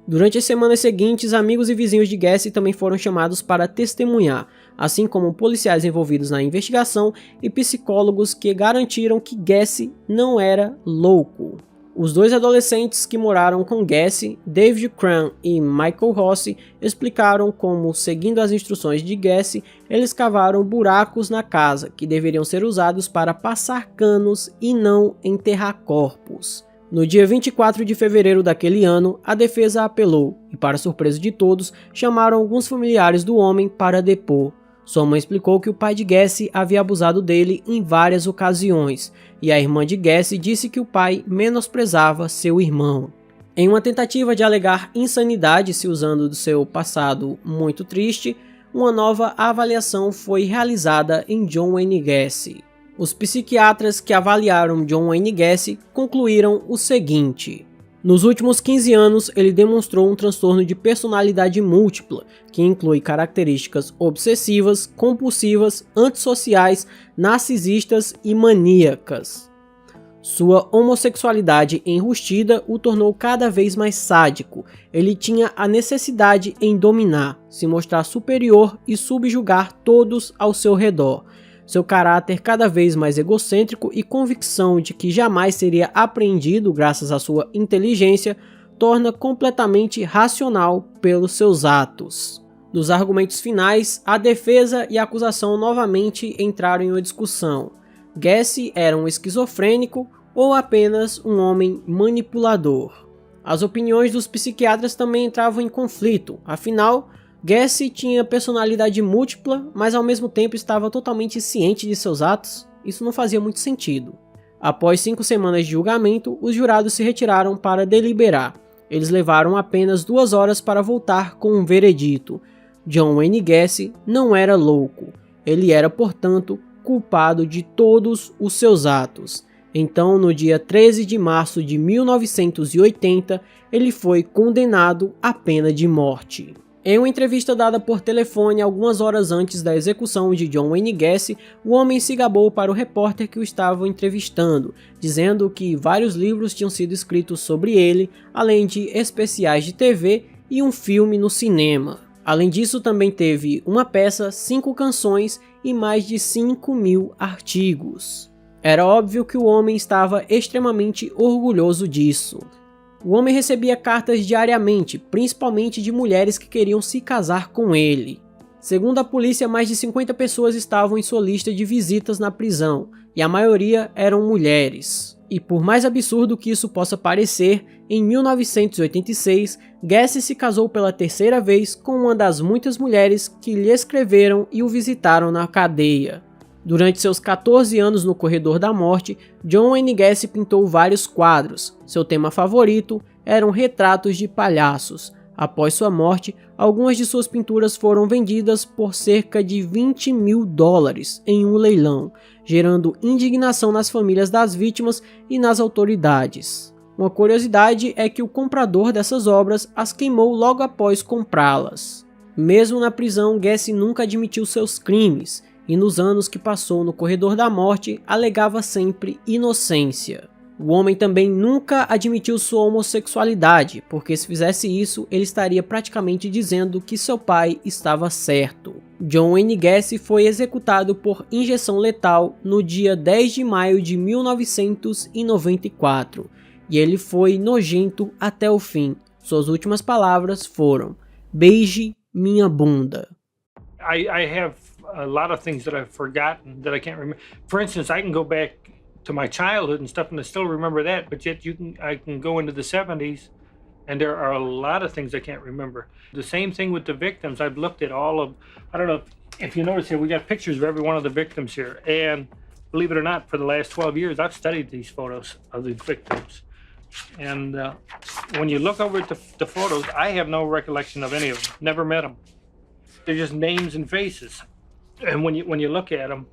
Durante as semanas seguintes, amigos e vizinhos de Gacy também foram chamados para testemunhar, assim como policiais envolvidos na investigação e psicólogos que garantiram que Gacy não era louco. Os dois adolescentes que moraram com Gacy, David Crum e Michael Rossi, explicaram como, seguindo as instruções de Gacy, eles cavaram buracos na casa que deveriam ser usados para passar canos e não enterrar corpos. No dia 24 de fevereiro daquele ano, a defesa apelou e, para surpresa de todos, chamaram alguns familiares do homem para depor. Sua mãe explicou que o pai de Gacy havia abusado dele em várias ocasiões, e a irmã de Gacy disse que o pai menosprezava seu irmão. Em uma tentativa de alegar insanidade se usando do seu passado muito triste, uma nova avaliação foi realizada em John Wayne Gacy. Os psiquiatras que avaliaram John Wayne Gacy concluíram o seguinte: nos últimos 15 anos, ele demonstrou um transtorno de personalidade múltipla, que inclui características obsessivas, compulsivas, antissociais, narcisistas e maníacas. Sua homossexualidade enrustida o tornou cada vez mais sádico. Ele tinha a necessidade em dominar, se mostrar superior e subjugar todos ao seu redor. Seu caráter cada vez mais egocêntrico e convicção de que jamais seria apreendido graças à sua inteligência torna completamente racional pelos seus atos. Nos argumentos finais, a defesa e a acusação novamente entraram em uma discussão. Gacy era um esquizofrênico ou apenas um homem manipulador? As opiniões dos psiquiatras também entravam em conflito, afinal, Gacy tinha personalidade múltipla, mas ao mesmo tempo estava totalmente ciente de seus atos. Isso não fazia muito sentido. Após 5 semanas de julgamento, os jurados se retiraram para deliberar. Eles levaram apenas 2 horas para voltar com um veredito. John Wayne Gacy não era louco. Ele era, portanto, culpado de todos os seus atos. Então, no dia 13 de março de 1980, ele foi condenado à pena de morte. Em uma entrevista dada por telefone algumas horas antes da execução de John Wayne Gacy, o homem se gabou para o repórter que o estava entrevistando, dizendo que vários livros tinham sido escritos sobre ele, além de especiais de TV e um filme no cinema. Além disso, também teve uma peça, 5 canções e mais de 5.000 artigos. Era óbvio que o homem estava extremamente orgulhoso disso. O homem recebia cartas diariamente, principalmente de mulheres que queriam se casar com ele. Segundo a polícia, mais de 50 pessoas estavam em sua lista de visitas na prisão, e a maioria eram mulheres. E por mais absurdo que isso possa parecer, em 1986, Gacy se casou pela 3ª vez com uma das muitas mulheres que lhe escreveram e o visitaram na cadeia. Durante seus 14 anos no corredor da morte, John Wayne Gacy pintou vários quadros. Seu tema favorito eram retratos de palhaços. Após sua morte, algumas de suas pinturas foram vendidas por cerca de $20.000 em um leilão, gerando indignação nas famílias das vítimas e nas autoridades. Uma curiosidade é que o comprador dessas obras as queimou logo após comprá-las. Mesmo na prisão, Gacy nunca admitiu seus crimes, e nos anos que passou no corredor da morte, alegava sempre inocência. O homem também nunca admitiu sua homossexualidade, porque se fizesse isso, ele estaria praticamente dizendo que seu pai estava certo. John Wayne Gacy foi executado por injeção letal no dia 10 de maio de 1994, e ele foi nojento até o fim. Suas últimas palavras foram: "Beije minha bunda."
I have a lot of things that I've forgotten that I can't remember. For instance, I can go back to my childhood and stuff and I still remember that, but yet I can go into the 70s and there are a lot of things I can't remember. The same thing with the victims. I've looked at all of, I don't know if you notice here, we got pictures of every one of the victims here, and believe it or not, for the last 12 years I've studied these photos of the victims. And when you look over at the photos, I have no recollection of any of them. Never met them. They're just names and faces. And when you look at them,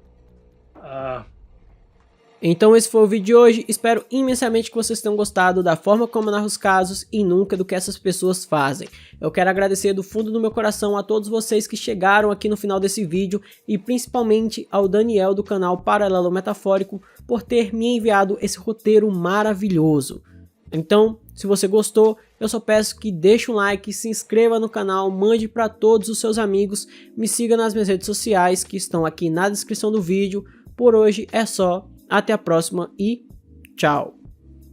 Então esse foi o vídeo de hoje, espero imensamente que vocês tenham gostado da forma como eu narro os casos e nunca do que essas pessoas fazem. Eu quero agradecer do fundo do meu coração a todos vocês que chegaram aqui no final desse vídeo e principalmente ao Daniel do canal Paralelo Metafórico por ter me enviado esse roteiro maravilhoso. Então, se você gostou, eu só peço que deixe um like, se inscreva no canal, mande para todos os seus amigos, me siga nas minhas redes sociais que estão aqui na descrição do vídeo. Por hoje é só, até a próxima e tchau!